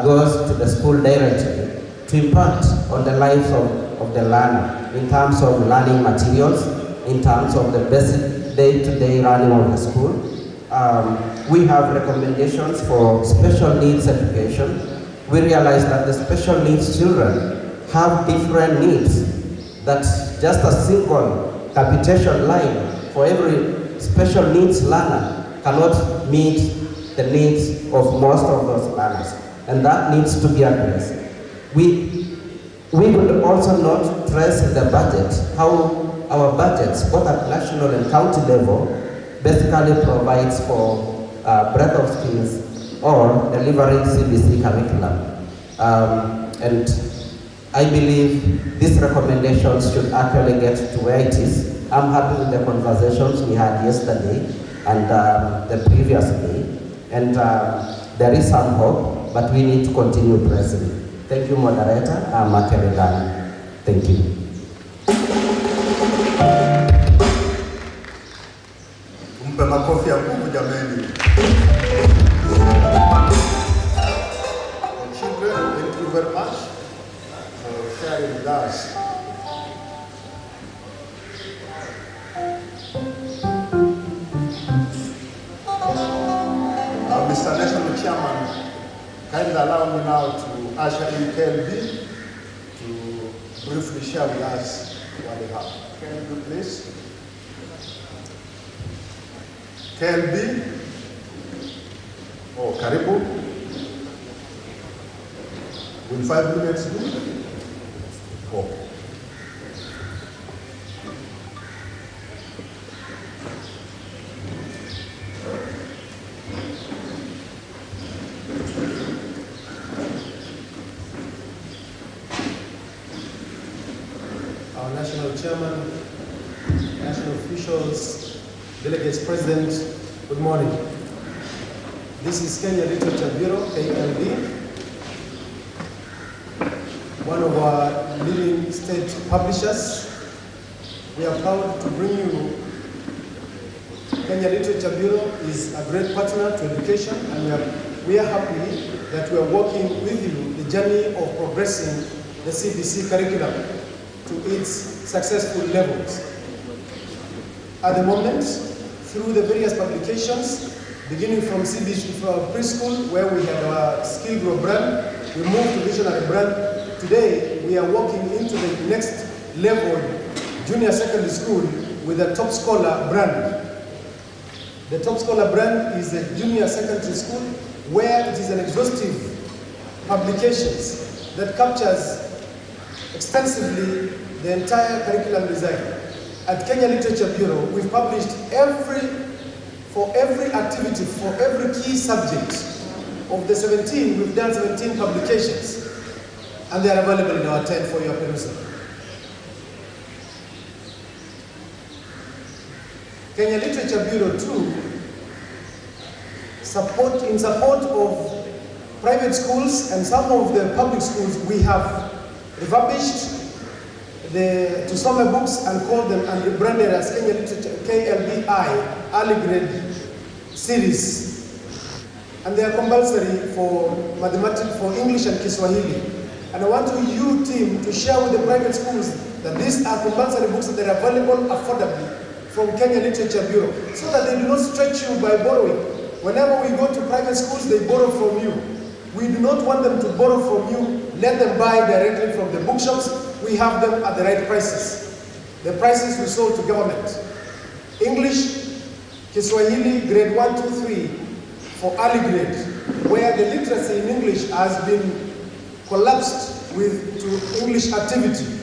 goes to the school directly to impact on the lives of the learner in terms of learning materials, in terms of the basic day-to-day running of the school. We have recommendations for special needs education. We realize that the special needs children have different needs, that just a single capitation line for every special needs learner cannot meet the needs of most of those learners, and that needs to be addressed. We would also not trace in the budget how our budgets, both at national and county level, basically provides for breadth of skills or delivering CBC curriculum. And I believe these recommendations should actually get to where it is. I'm happy with the conversations we had yesterday and the previous day. And there is some hope, but we need to continue pressing. Thank you, moderator. I'm Makeregani. Thank you. Mpe makofi ya nguvu jameni. Children, thank you very much for sharing with us. Mr. National Chairman, kindly allow me now to usher in KLB to briefly share with us what they have. Can you do please? KLB. Oh, karibu. Will 5 minutes do? Okay. Our national chairman, national officials, delegates present, good morning. This is Kenya Literature Bureau, KLB, one of our leading state publishers. We are proud to bring you Kenya Literature Bureau is a great partner to education, and we are happy that we are working with you the journey of progressing the CBC curriculum to its successful levels. At the moment, through the various publications, beginning from CBC preschool, where we had our Skill Grow brand, we moved to Visionary brand. Today, we are walking into the next level, junior secondary school, with the Top Scholar brand. The Top Scholar brand is a junior secondary school where it is an exhaustive publications that captures extensively the entire curriculum design. At Kenya Literature Bureau, we've published for every activity, for every key subject. Of the 17, we've done 17 publications, and they are available in our tent for your perusal. Kenya Literature Bureau too, in support of private schools and some of the public schools, we have refurbished the Tusome books and called them and rebranded as Kenya Literature, KLBI, early grade series. And they are compulsory for mathematics, for English and Kiswahili. And I want you team to share with the private schools that these are compulsory books that are available affordably from Kenya Literature Bureau, so that they do not stretch you by borrowing. Whenever we go to private schools, they borrow from you. We do not want them to borrow from you. Let them buy directly from the bookshops. We have them at the right prices. The prices we sold to government. English, Kiswahili, grade 1, 2, 3 for early grade, where the literacy in English has been collapsed to English activity.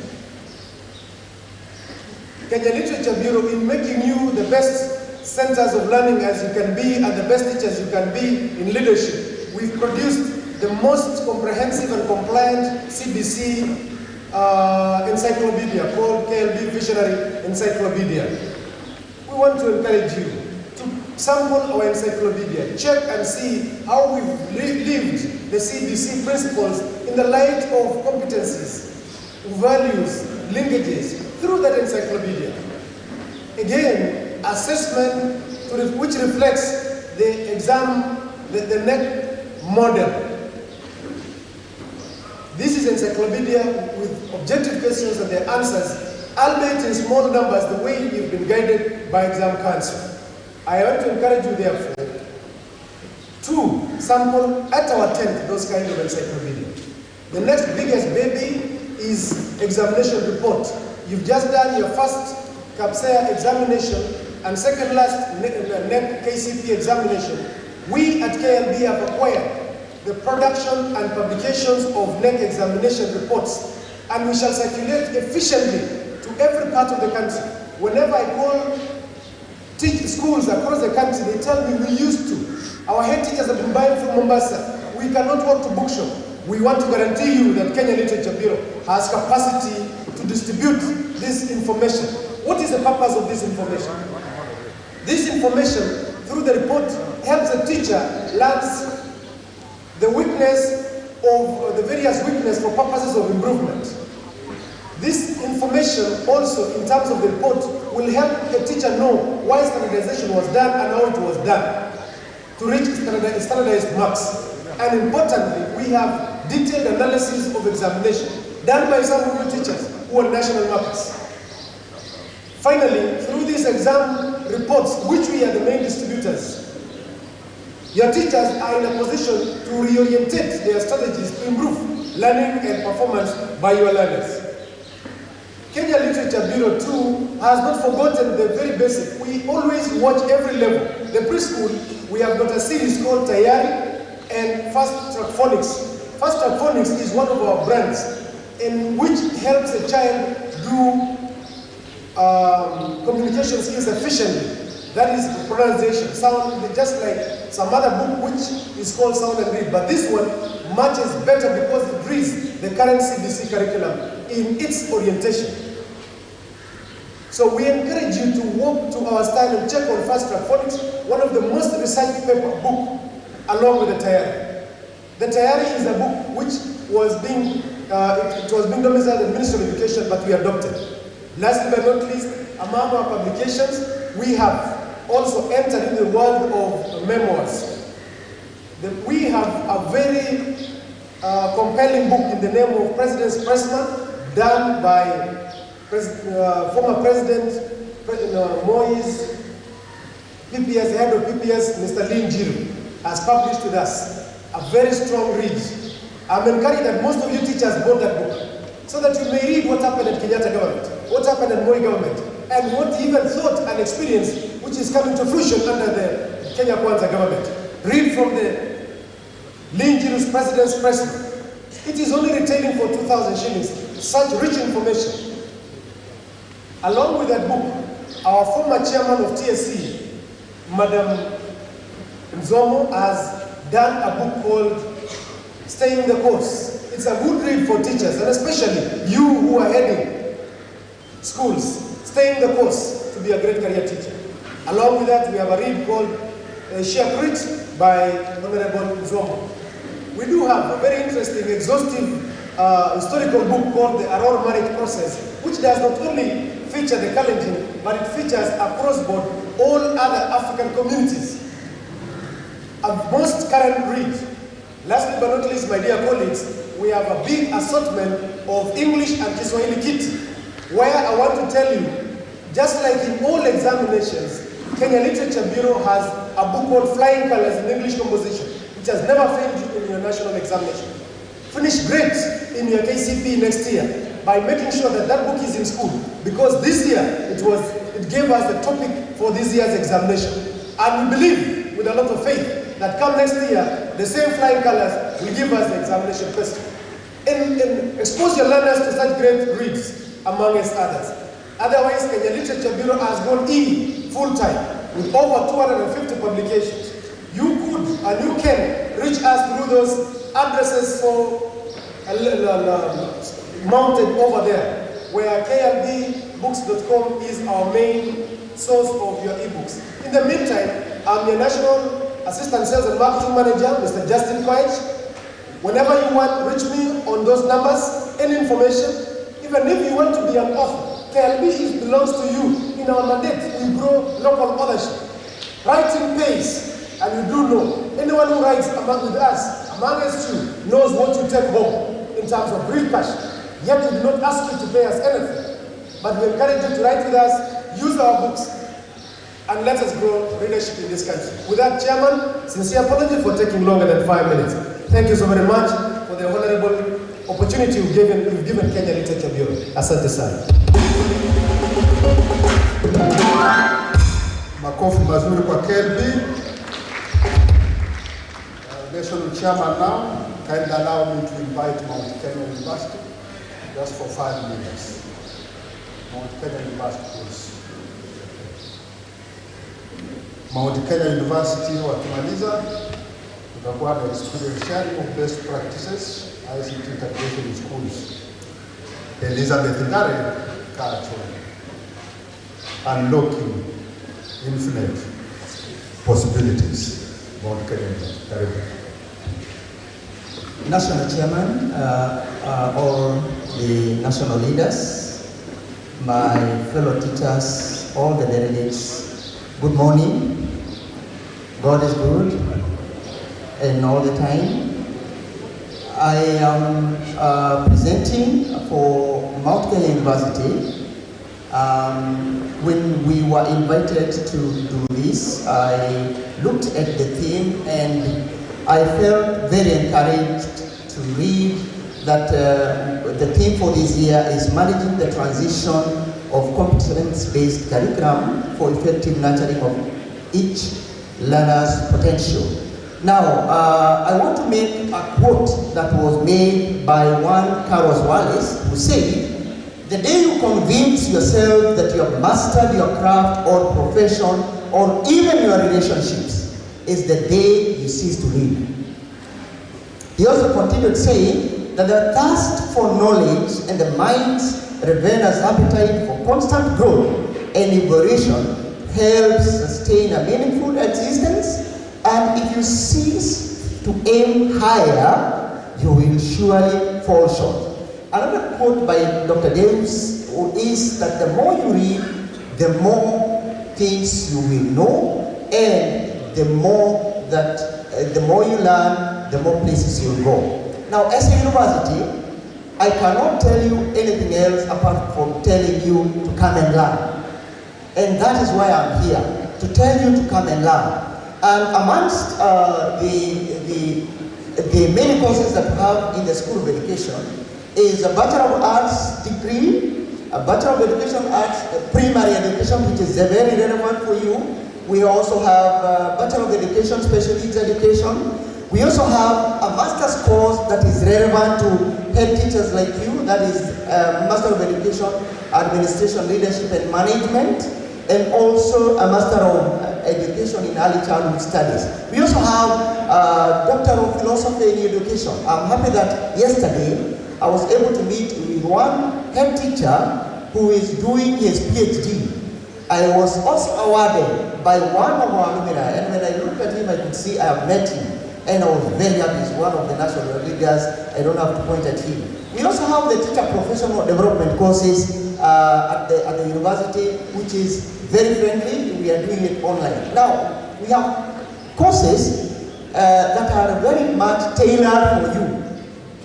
Kenya Literature Bureau, in making you the best centers of learning as you can be and the best teachers you can be in leadership, we've produced the most comprehensive and compliant CBC encyclopedia called KLB Visionary Encyclopedia. We want to encourage you to sample our encyclopedia, check and see how we've lived the CBC principles in the light of competencies, values, linkages through that encyclopedia. Again, assessment which reflects the exam, the NEC model. This is encyclopedia with objective questions and their answers, albeit in small numbers, the way you've been guided by exam council. I want to encourage you, therefore, to sample at our tent those kind of encyclopedia. The next biggest baby is examination report. You've just done your first Kepsha examination and second last NEC KCP examination. We at KLB have acquired the production and publications of NEC examination reports, and we shall circulate efficiently to every part of the country. Whenever I call schools across the country, they tell me we used to. Our head teachers have been buying from Mombasa. We cannot walk to bookshop. We want to guarantee you that Kenya Literature Bureau has capacity to distribute this information. What is the purpose of this information? This information, through the report, helps the teacher learn the weakness of the various weaknesses for purposes of improvement. This information also, in terms of the report, will help a teacher know why standardization was done and how it was done to reach standardized marks. And importantly, we have detailed analysis of examination done by some of you teachers who are national markers. Finally, through these exam reports, which we are the main distributors, your teachers are in a position to reorientate their strategies to improve learning and performance by your learners. Kenya Literature Bureau too has not forgotten the very basic. We always watch every level. The preschool, we have got a series called Tayari and Fast Track Phonics. Fast Track Phonics is one of our brands in which helps a child do communication skills efficiently. That is pronunciation, sound, just like some other book which is called Sound and Read. But this one matches better because it reads the current CBC curriculum in its orientation. So we encourage you to walk to our stand and check on Fast Track Phonics, one of the most researched paper book, along with the Tayari. The Tayari is a book which was being, it was being domiciled at the Ministry of Education, but we adopted. Last but not least, among our publications, we have also entered into the world of memoirs. We have a very compelling book in the name of President's Pressman, done by former President Moi's PPS, head of PPS, Mr. Lin Jiru, has published with us. A very strong read. I'm encouraged that most of you teachers bought that book, so that you may read what happened at Kenyatta government, what happened at Moi government, and what he even thought and experienced, which is coming to fruition under the Kenya Kwanza government. Read from the Lin Jiru's President's Pressman. It is only retailing for 2,000 shillings. Such rich information. Along with that book, our former chairman of TSC, Madam Nzomo, has done a book called Staying the Course. It's a good read for teachers, and especially you who are heading schools. Staying the course to be a great career teacher. Along with that, we have a read called Shiakrit by Honorable Nzomo. We do have a very interesting, exhaustive historical book called The Aurora Marriage Process, which does not only feature the Kalenjin, but it features across board all other African communities. A most current read. Lastly but not least, my dear colleagues, we have a big assortment of English and Kiswahili kit, where I want to tell you, just like in all examinations, Kenya Literature Bureau has a book called Flying Colors in English Composition, which has never failed you in your national examination. Finish great in your KCP next year by making sure that that book is in school, because this year it gave us the topic for this year's examination. And we believe, with a lot of faith, that come next year, the same Flying Colors will give us the examination question. And expose your learners to such great reads, amongst others. Otherwise, Kenya Literature Bureau has gone in full-time with over 250 publications. You could and you can reach us through those addresses for mounted over there, where klbbooks.com is our main source of your ebooks. In the meantime, I'm your National Assistant Sales and Marketing Manager, Mr. Justin Koech. Whenever you want, reach me on those numbers, any information. Even if you want to be an author, KLB belongs to you. In our mandate, we grow local authorship. Writing pays, and you do know. Anyone who writes with us, amongst you, knows what you take home in terms of real cash. Yet we do not ask you to pay us anything. But we encourage you to write with us, use our books, and let us grow leadership in this country. With that, Chairman, sincere apology for taking longer than 5 minutes. Thank you so very much for the honorable opportunity you've given Kenya Literature Bureau. Asante sana. Makofi mazuri kwa KLB. National Chairman now, kindly allow me to invite Mount Kenya University just for 5 minutes. Mount Kenya University, please. Mount Kenya University wakimaliza, tutakuwa na experience sharing of best practices, ICT integration in schools. Elizabeth Ngare, Kacho, unlocking infinite possibilities. Mount Kenya University. National Chairman, all the national leaders, my fellow teachers, all the delegates, good morning. God is good, and all the time. I am presenting for Mount Kenya University. When we were invited to do this, I looked at the theme and I felt very encouraged to read that the theme for this year is managing the transition of competence-based curriculum for effective nurturing of each learner's potential. Now, I want to make a quote that was made by one Carlos Wallace, who said, "The day you convince yourself that you have mastered your craft or profession or even your relationships is the day you cease to live." He also continued saying that the thirst for knowledge and the mind's ravenous appetite for constant growth and evolution helps sustain a meaningful existence, and if you cease to aim higher, you will surely fall short. Another quote by Dr. Davis is that the more you read, the more things you will know, and the more you learn, the more places you'll go. Now, as a university, I cannot tell you anything else apart from telling you to come and learn. And that is why I'm here, to tell you to come and learn. And amongst the many courses that we have in the School of Education is a Bachelor of Arts degree, a Bachelor of Education Arts Primary Education, which is very relevant for you. We also have a Bachelor of Education Special Needs Education. We also have a master's course that is relevant to head teachers like you, that is Master of Education, Administration, Leadership and Management, and also a Master of Education in Early Childhood Studies. We also have a Doctor of Philosophy in Education. I'm happy that yesterday I was able to meet with one head teacher who is doing his PhD. I was also awarded by one of our alumni, and when I looked at him, I could see I have met him. And I was very happy. He's one of the national leaders. I don't have to point at him. We also have the teacher professional development courses at the university, which is very friendly. We are doing it online. Now, we have courses that are very much tailored for you,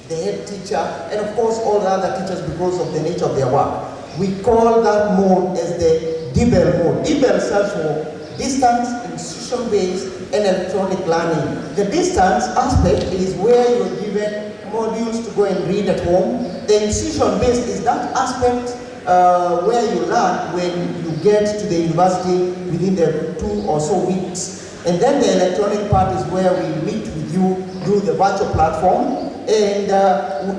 the head teacher, and of course all the other teachers because of the nature of their work. We call that mode as the DBEL mode. DBEL stands for Distance, Institution-Based, and Electronic Learning. The distance aspect is where you're given modules to go and read at home. The institution-based is that aspect where you learn when you get to the university within the 2 or so weeks. And then the electronic part is where we meet with you through the virtual platform. And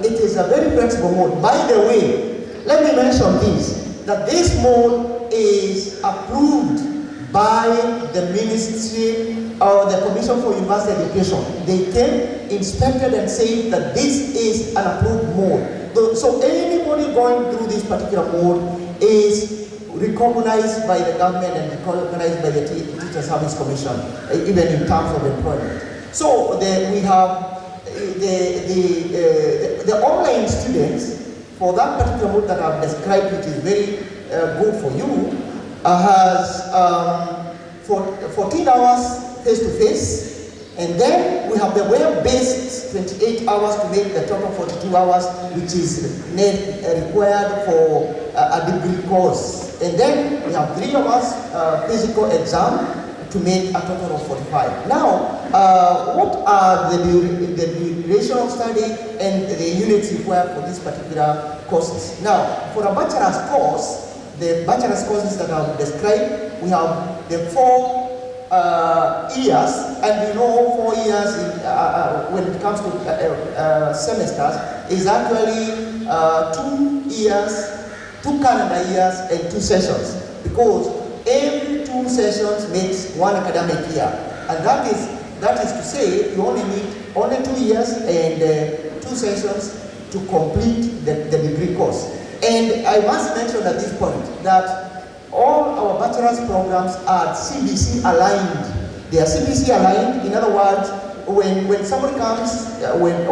it is a very flexible mode. By the way, let me mention this, that this mode is approved by the Ministry or the Commission for University Education. They came, inspected and said that this is an approved mode. So anybody going through this particular mode is recognized by the government and recognized by the Teacher Service Commission, even in terms of employment. So we have the online students for that particular mode that I've described, which is very good for you, has 14 hours face-to-face, and then we have the web-based 28 hours to make the total 42 hours, which is required for a degree course. And then we have 3 hours physical exam to make a total of 45. Now, what are the duration of study and the units required for these particular courses? Now, for a bachelor's course, the bachelor's courses that I've described, we have the 4 years, and you know 4 years when it comes to semesters is actually 2 years, 2 calendar years and 2 sessions, because every 2 sessions makes 1 academic year, and that is to say you only need only 2 years and 2 sessions to complete the degree course. And I must mention at this point that all our bachelor's programs are CBC aligned. They are CBC aligned. In other words, when somebody comes, when a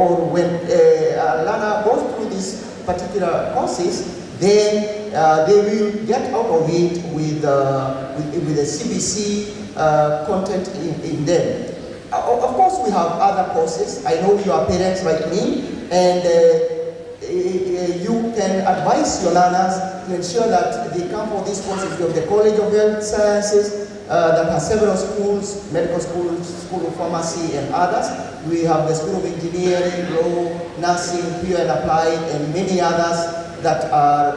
learner goes through these particular courses, then they will get out of it with the CBC content in them. Of course, we have other courses. I know you are parents like me, and you can advise your learners to ensure that they come for these courses. You have the College of Health Sciences that has several schools, medical schools, School of Pharmacy and others. We have the School of Engineering, Law, Nursing, Pure and Applied, and many others that are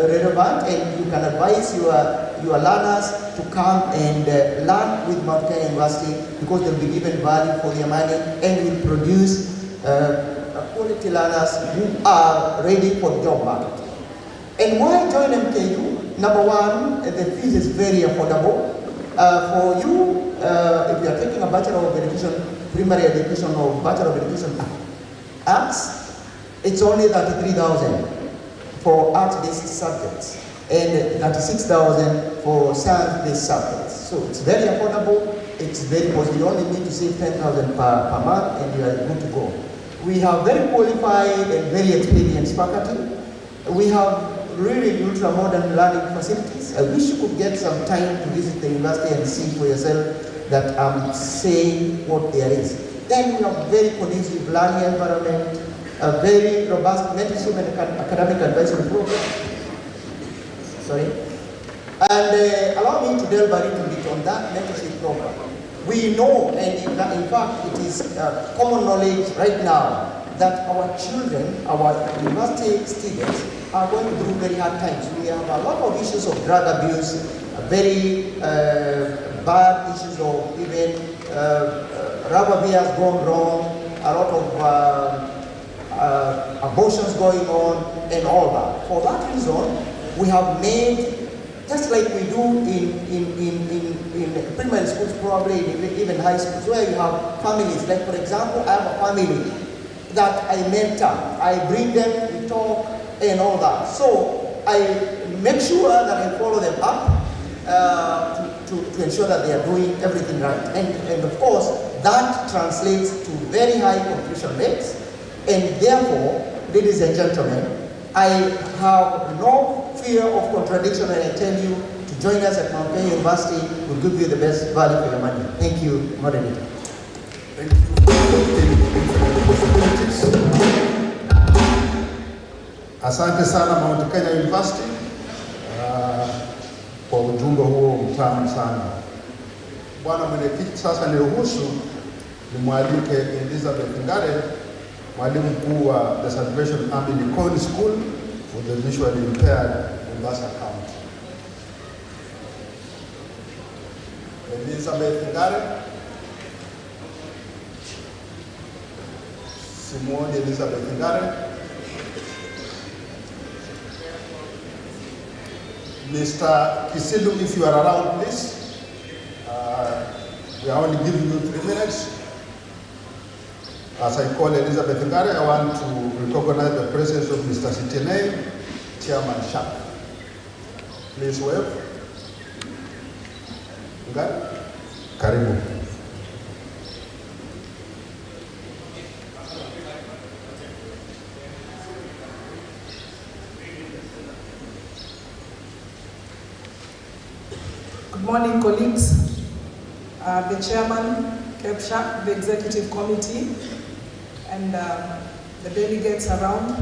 relevant, and you can advise your learners to come and learn with Mount Kenya University, because they'll be given value for their money and will produce quality learners who are ready for the job market. And why join MKU? Number one, the fees is very affordable. For you, if you are taking a Bachelor of Education, Primary Education or Bachelor of Education Arts, it's only 33,000 for art-based subjects and 36,000 for science-based subjects. So it's very affordable, it's very positive. You only need to save 10,000 per month and you are good to go. We have very qualified and very experienced faculty. We have really ultra-modern learning facilities. I wish you could get some time to visit the university and see for yourself that I'm saying what there is. Then we have a very conducive learning environment, a very robust mentorship and academic advisory program. Sorry. And allow me to delve a little bit on that mentorship program. We know, and in fact it is common knowledge right now, that our children, our university students, are going through very hard times. We have a lot of issues of drug abuse, very bad issues of even rubber beers gone wrong, a lot of abortions going on, and all that. For that reason, we have made, just like we do in primary schools, probably even high schools, where you have families. Like for example, I have a family that I mentor. I bring them, we talk, and all that. So I make sure that I follow them up to ensure that they are doing everything right. And of course, that translates to very high completion rates. And therefore, ladies and gentlemen, I have no fear of contradiction when I tell you to join us at Mount Kenya University. We'll give you the best value for your money. Thank you, moderator. Thank you. Asante sana Mount Kenya University kwa ujumbe huo mtamu sana. Bwana mwenyekiti, sasa niruhusu nimwalike Elizabeth Ngare, mwalimu mkuu wa the Salvation Army Likoni School for the Visually Impaired, Mombasa County. Elizabeth Ngare. Simone Elizabeth Ngare. Mr. Kisilu, if you are around, please. We are only giving you 3 minutes. As I call Elizabeth Ngare, I want to recognize the presence of Mr. Sitene, Chairman Sharp. Please wave. Ngare, karibu. Good morning, colleagues. The chairman, Kepsha, the executive committee, and the delegates around.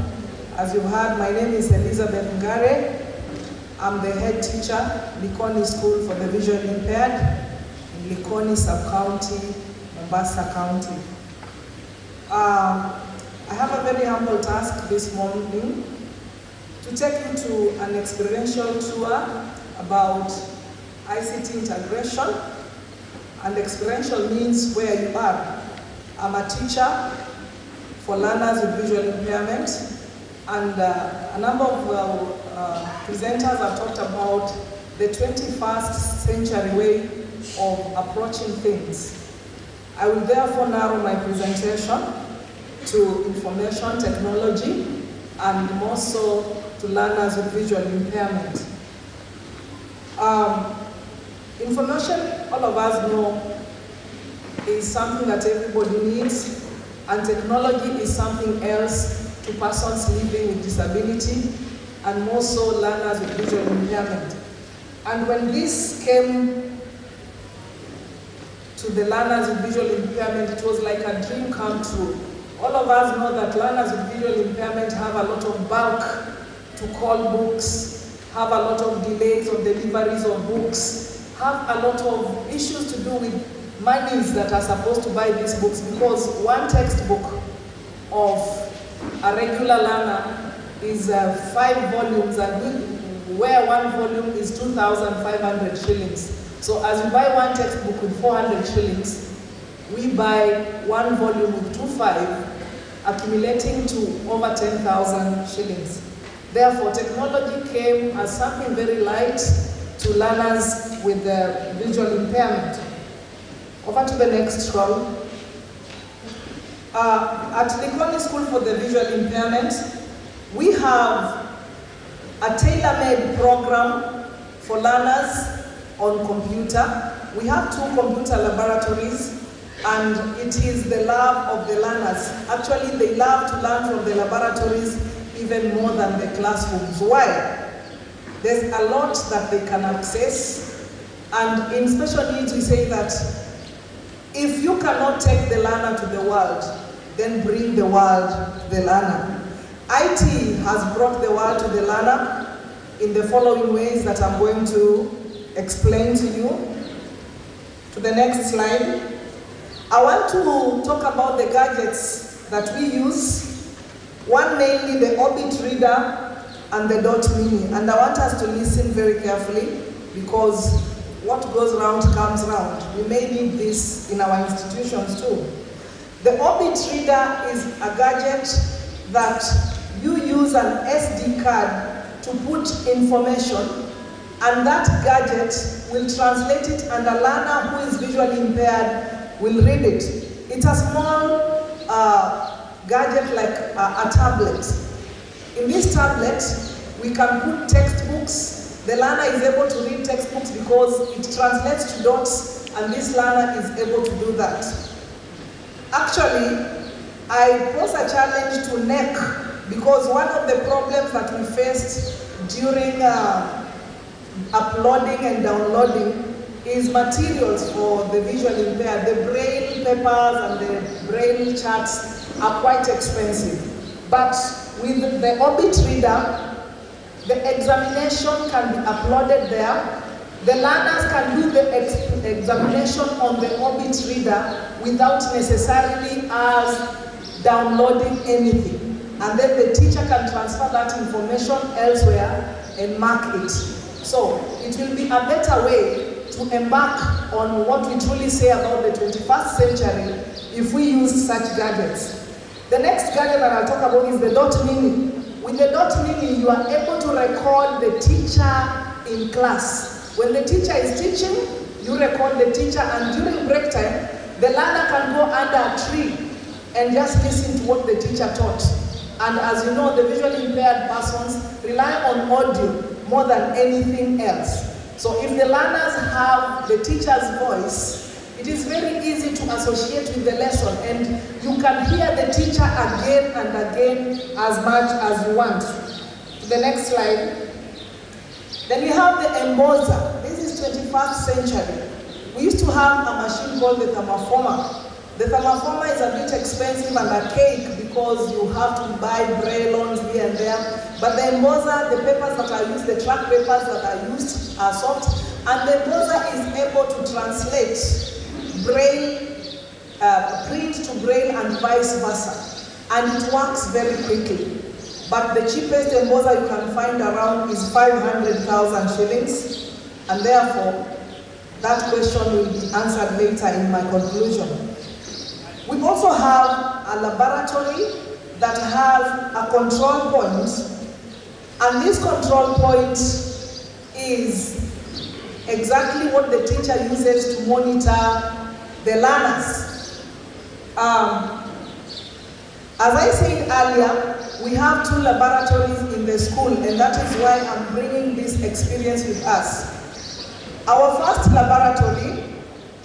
As you've heard, my name is Elizabeth Ngare. I'm the head teacher, Likoni School for the Visually Impaired, in Likoni Sub-County, Mombasa County. I have a very humble task this morning to take you to an experiential tour about ICT integration, and experiential means where you are. I'm a teacher for learners with visual impairment, and a number of presenters have talked about the 21st century way of approaching things. I will therefore narrow my presentation to information technology and more so to learners with visual impairment. Information, all of us know, is something that everybody needs, and technology is something else to persons living with disability, and more so learners with visual impairment. And when this came to the learners with visual impairment, it was like a dream come true. All of us know that learners with visual impairment have a lot of bulk to call books, have a lot of delays of deliveries of books, have a lot of issues to do with monies that are supposed to buy these books, because one textbook of a regular learner is 5 volumes, and where one volume is 2,500 shillings. So as you buy one textbook with 400 shillings, we buy one volume with 2,500, accumulating to over 10,000 shillings. Therefore, technology came as something very light to learners with visual impairment. Over to the next scroll. At Likoni School for the Visual Impairment, we have a tailor-made program for learners on computer. We have 2 computer laboratories, and it is the love of the learners. Actually, they love to learn from the laboratories even more than the classrooms. Why? There's a lot that they can access. And in special needs, we say that if you cannot take the learner to the world, then bring the world to the learner. IT has brought the world to the learner in the following ways that I'm going to explain to you. To the next slide. I want to talk about the gadgets that we use. One mainly the Orbit reader and the Dot Mini. And I want us to listen very carefully because what goes round comes round. We may need this in our institutions too. The Orbit reader is a gadget that you use an SD card to put information, and that gadget will translate it, and a learner who is visually impaired will read it. It's a small gadget like a tablet. In this tablet, we can put textbooks. The learner is able to read textbooks because it translates to dots, and this learner is able to do that. Actually, I pose a challenge to NEC because one of the problems that we faced during uploading and downloading is materials for the visually impaired. The braille papers and the braille charts are quite expensive. But with the Orbit reader, the examination can be uploaded there. The learners can do the examination on the Orbit reader without necessarily us downloading anything. And then the teacher can transfer that information elsewhere and mark it. So it will be a better way to embark on what we truly say about the 21st century if we use such gadgets. The next gadget that I'll talk about is the Dot Mini. With the Dot Mini, you are able to record the teacher in class. When the teacher is teaching, you record the teacher, and during break time, the learner can go under a tree and just listen to what the teacher taught. And as you know, the visually impaired persons rely on audio more than anything else. So if the learners have the teacher's voice, it is very easy to associate with the lesson, and you can hear the teacher again and again as much as you want. To the next slide. Then we have the embosser. This is 21st century. We used to have a machine called the thermoformer. The thermoformer is a bit expensive and archaic because you have to buy braillons here and there. But the embosser, the papers that are used, the track papers that are used are soft, and the embosser is able to translate braille, print to braille and vice versa. And it works very quickly. But the cheapest embosser you can find around is 500,000 shillings. And therefore, that question will be answered later in my conclusion. We also have a laboratory that has a control point, and this control point is exactly what the teacher uses to monitor the learners. As I said earlier, we have 2 laboratories in the school, and that is why I'm bringing this experience with us. Our first laboratory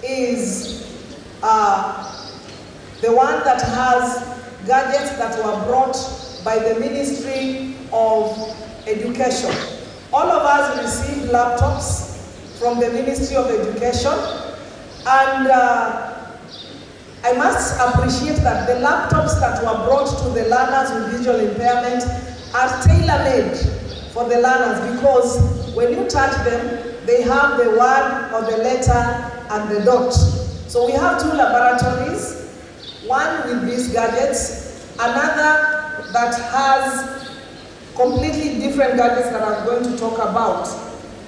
is the one that has gadgets that were brought by the Ministry of Education. All of us received laptops from the Ministry of Education, and I must appreciate that the laptops that were brought to the learners with visual impairment are tailor-made for the learners, because when you touch them, they have the word or the letter and the dot. So we have 2 laboratories. One with these gadgets, another that has completely different gadgets that I'm going to talk about.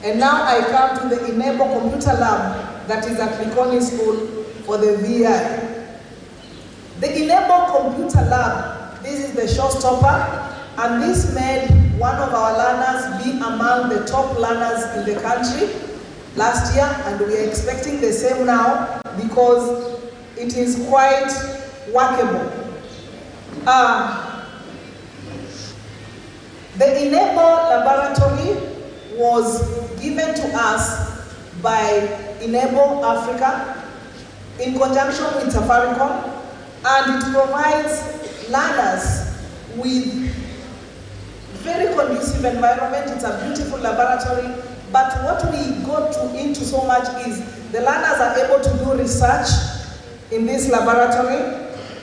And now I come to the Enable Computer Lab that is at Likoni School for the VI. The Enable Computer Lab, this is the showstopper, and this made one of our learners be among the top learners in the country last year, and we are expecting the same now because it is quite workable. The Enable Laboratory was given to us by Enable Africa in conjunction with Safaricom, and it provides learners with very conducive environment. It's a beautiful laboratory. But what we got into so much is the learners are able to do research in this laboratory.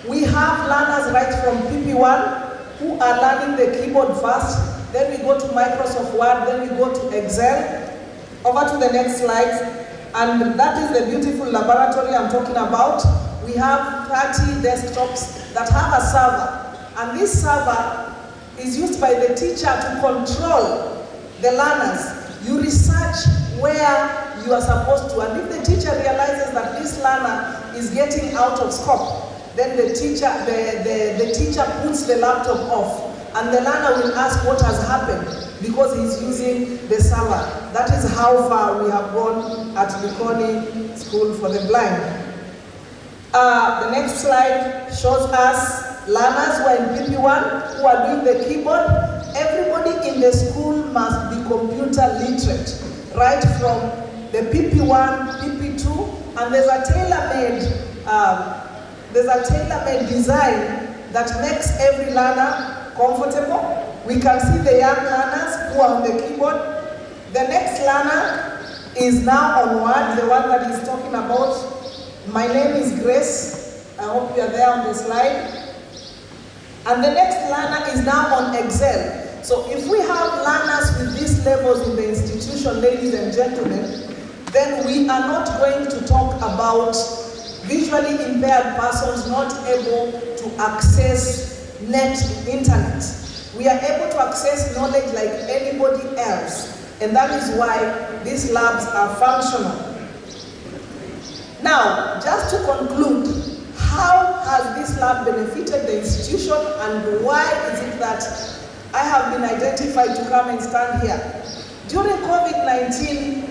We have learners right from PP1 who are learning the keyboard first. Then we go to Microsoft Word. Then we go to Excel. Over to the next slide. And that is the beautiful laboratory I'm talking about. We have 30 desktops that have a server. And this server is used by the teacher to control the learners. You research where you are supposed to. And if the teacher realizes that this learner is getting out of scope, then the teacher puts the laptop off. And the learner will ask what has happened because he's using the server. That is how far we have gone at Likoni School for the Blind. The next slide shows us learners who are in PP1 who are doing the keyboard. Everybody in the school must be computer literate, right from the PP1, PP2, and there's a tailor-made design that makes every learner comfortable. We can see the young learners who are on the keyboard. The next learner is now on Word, the one that he's talking about. My name is Grace. I hope you are there on the slide. And the next learner is now on Excel. So if we have learners with these levels in the institution, ladies and gentlemen, then we are not going to talk about visually impaired persons not able to access internet. We are able to access knowledge like anybody else, and that is why these labs are functional. Now, just to conclude, how has this lab benefited the institution, and why is it that I have been identified to come and stand here? During COVID-19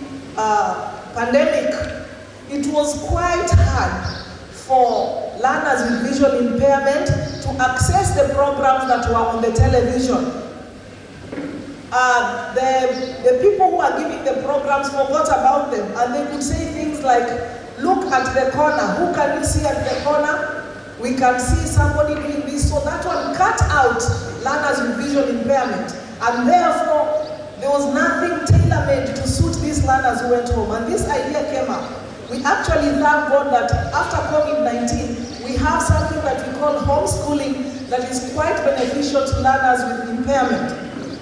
pandemic, it was quite hard for learners with visual impairment to access the programs that were on the television. The people who are giving the programs forgot about them, and they could say things like, look at the corner, who can you see at the corner? We can see somebody doing this, so that one cut out learners with visual impairment, and therefore there was nothing tailor-made to suit these learners who went home, and this idea came up. We actually thank God that after COVID-19, we have something that we call homeschooling that is quite beneficial to learners with impairment.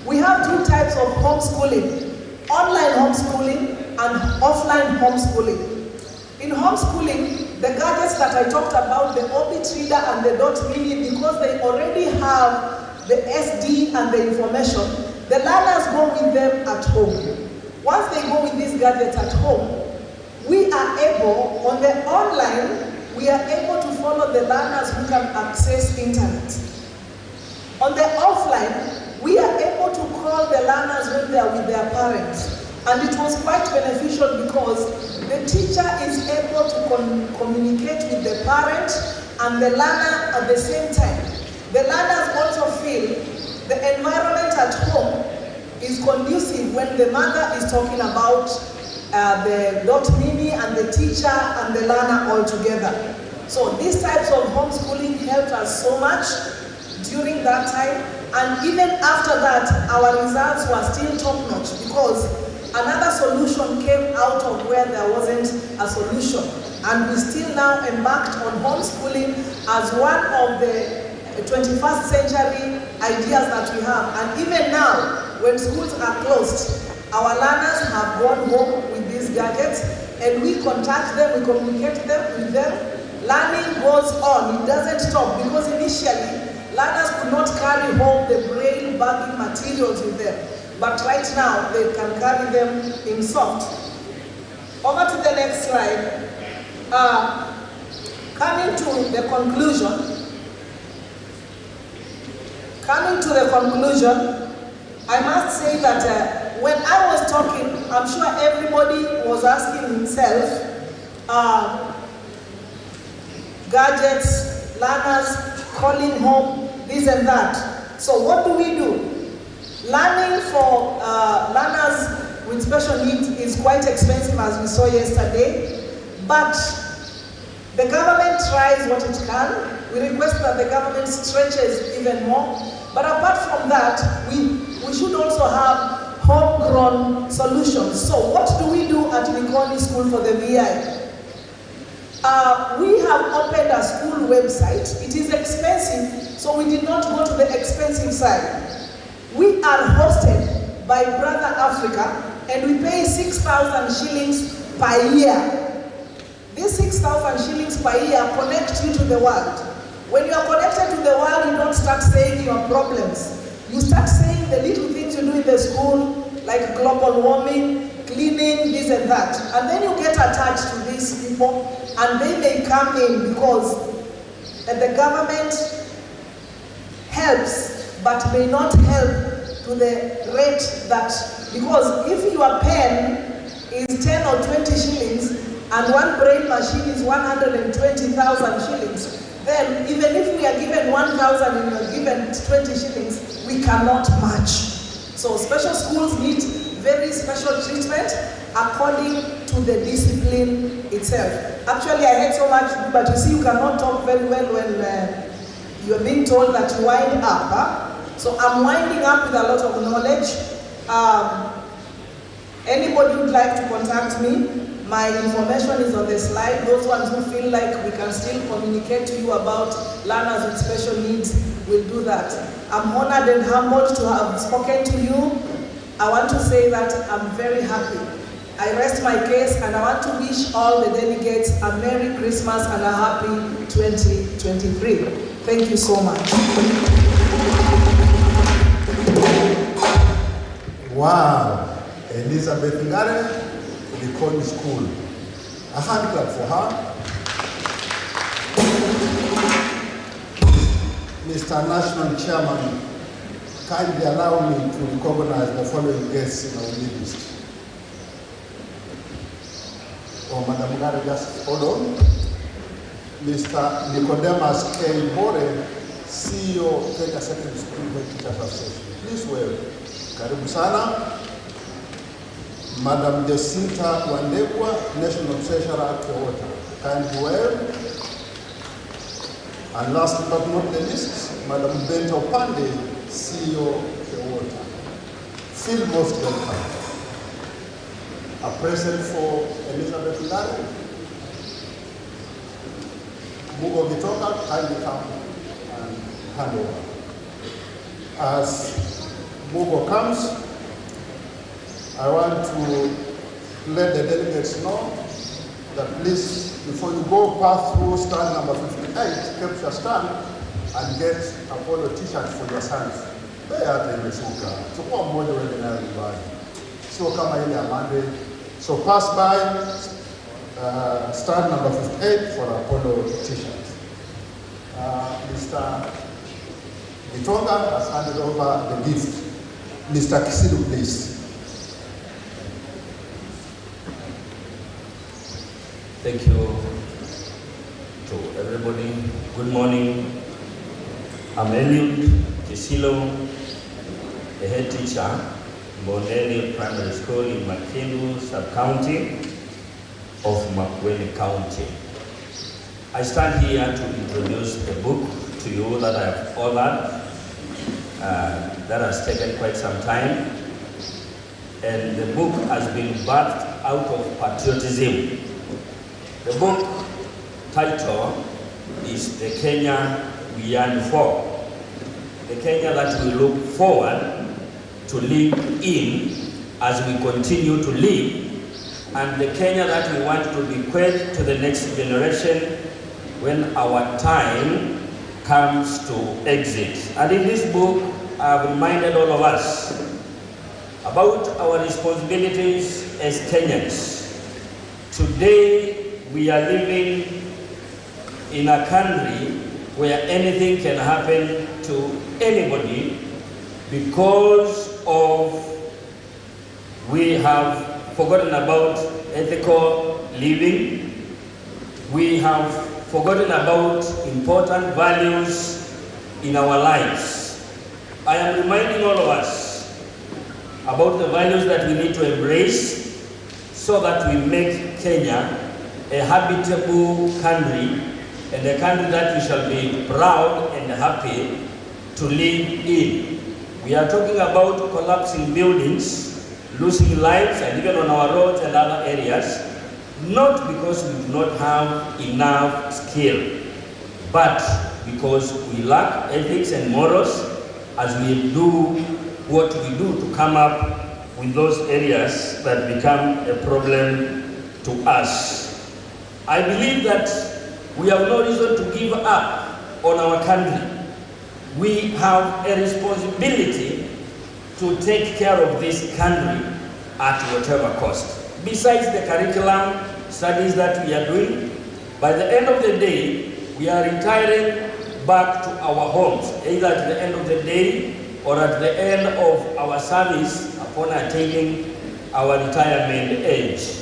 We have two types of homeschooling: online homeschooling and offline homeschooling. In homeschooling, the gadgets that I talked about, the Orbit Reader and the Dot Mini, because they already have the SD and the information, the learners go with them at home. Once they go with these gadgets at home, we are able, on the online, we are able to follow the learners who can access internet. On the offline, we are able to call the learners when they are with their parents. And it was quite beneficial because the teacher is able to communicate with the parent and the learner at the same time. The learners also feel the environment at home is conducive when the mother is talking about the Dot Mini and the teacher and the learner all together. So these types of homeschooling helped us so much during that time, and even after that, our results were still top-notch because another solution came out of where there wasn't a solution, and we still now embarked on homeschooling as one of the 21st century ideas that we have. And even now, when schools are closed, our learners have gone home with these gadgets, and we contact them, we communicate with them. Learning goes on, it doesn't stop, because initially, learners could not carry home the braille bagging materials with them. But right now, they can carry them in soft. Over to the next slide. Coming to the conclusion, I must say that when I was talking, I'm sure everybody was asking himself, gadgets, learners, calling home, this and that. So what do we do? Learning for learners with special needs is quite expensive, as we saw yesterday, but the government tries what it can. We request that the government stretches even more. But apart from that, we we should also have homegrown solutions. So what do we do at Likoni School for the VI? We have opened a school website. It is expensive, so we did not go to the expensive side. We are hosted by Brother Africa, and we pay 6,000 shillings per year. These 6,000 shillings per year connect you to the world. When you are connected to the world, you don't start saying your problems. You start saying the little things you do in the school, like global warming, cleaning, this and that. And then you get attached to these people, and they may come in because the government helps, but may not help to the rate that, because if your pen is 10 or 20 shillings, and one brain machine is 120,000 shillings, then even if we are given 1,000 and you are given 20 shillings, we cannot match. So special schools need very special treatment according to the discipline itself. Actually, I heard so much, but you see, you cannot talk very well when you are being told that you wind up. Huh? So I'm winding up with a lot of knowledge. Anybody would like to contact me, my information is on the slide. Those ones who feel like we can still communicate to you about learners with special needs will do that. I'm honored and humbled to have spoken to you. I want to say that I'm very happy. I rest my case, and I want to wish all the delegates a Merry Christmas and a happy 2023. Thank you so much. Wow, Elizabeth Ngare, Likoni School. A hand clap for her. Mr. National Chairman, kindly allow me to recognize the following guests in our list. Oh, Madam Ngare, just hold on. Mr. Nicodemus K. Bore, CEO, Kenya Secondary School Head Teachers Association. Please welcome. Karibu sana. Madam Jacinta Wandegwa, National Treasurer at Water. Kindly welcome. And last but not the least, Madam Bento Pande, CEO of Water. Feel most welcome. A present for Elizabeth Ngare. Mugo Gitoka, kindly come and hand over. As Mugo comes, I want to let the delegates know that please, before you go, pass through stand number 58, Kepsha stand, and get a polo t-shirt for your sons. They are the Mesuka. So one more than everybody. So come in there Monday. So pass by stand number 58 for a polo t-shirt. Mr. Gitonga has handed over the gift. Mr. Kisidu, please. Thank you to everybody. Good morning. I'm Eliud Kisilo, the head teacher in Bondeli Primary School in Makindu Sub-County of Makueni County. I stand here to introduce the book to you that I have authored. That has taken quite some time. And the book has been birthed out of patriotism. The book title is The Kenya We Yearn For. The Kenya that we look forward to live in as we continue to live, and the Kenya that we want to bequeath to the next generation when our time comes to exit. And in this book, I've reminded all of us about our responsibilities as Kenyans. Today, we are living in a country where anything can happen to anybody because of we have forgotten about ethical living. We have forgotten about important values in our lives. I am reminding all of us about the values that we need to embrace so that we make Kenya a habitable country and a country that we shall be proud and happy to live in. We are talking about collapsing buildings, losing lives, and even on our roads and other areas, not because we do not have enough skill, but because we lack ethics and morals as we do what we do to come up with those areas that become a problem to us. I believe that we have no reason to give up on our country. We have a responsibility to take care of this country at whatever cost. Besides the curriculum studies that we are doing, by the end of the day, we are retiring back to our homes, either at the end of the day or at the end of our service upon attaining our retirement age.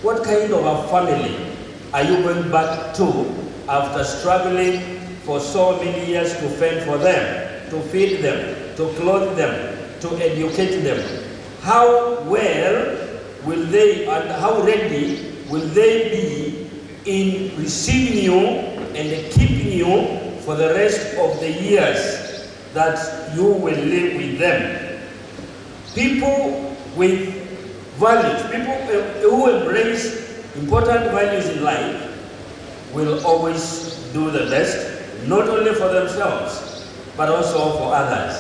What kind of a family are you going back to after struggling for so many years to fend for them, to feed them, to clothe them, to educate them? How well will they and how ready will they be in receiving you and keeping you for the rest of the years that you will live with them? People with values, people who embrace important values in life will always do the best, not only for themselves, but also for others.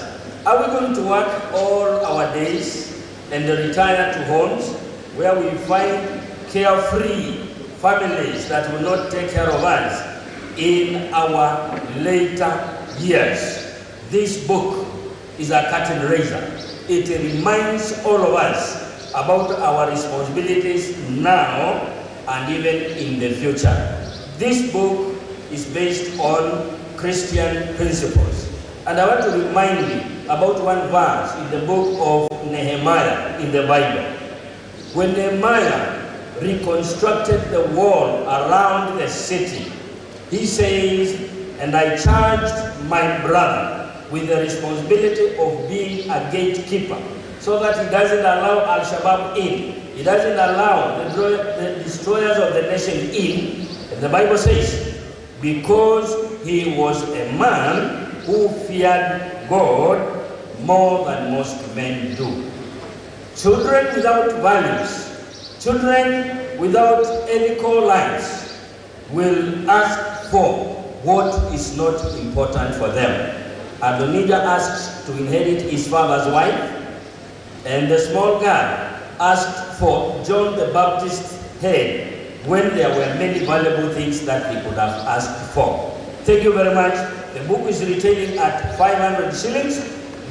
Are we going to work all our days and retire to homes where we find carefree families that will not take care of us in our later years? This book is a curtain raiser. It reminds all of us about our responsibilities now and even in the future. This book is based on Christian principles. And I want to remind you about one verse in the book of Nehemiah in the Bible. When Nehemiah reconstructed the wall around the city, he says, "And I charged my brother with the responsibility of being a gatekeeper, so that he doesn't allow Al-Shabaab in. He doesn't allow the destroyers of the nation in." And the Bible says, because he was a man who feared God more than most men do. Children without values, children without ethical lives will ask for what is not important for them. Adonijah asks to inherit his father's wife, and the small girl asked for John the Baptist's head when there were many valuable things that he could have asked for. Thank you very much. The book is retailing at 500 shillings.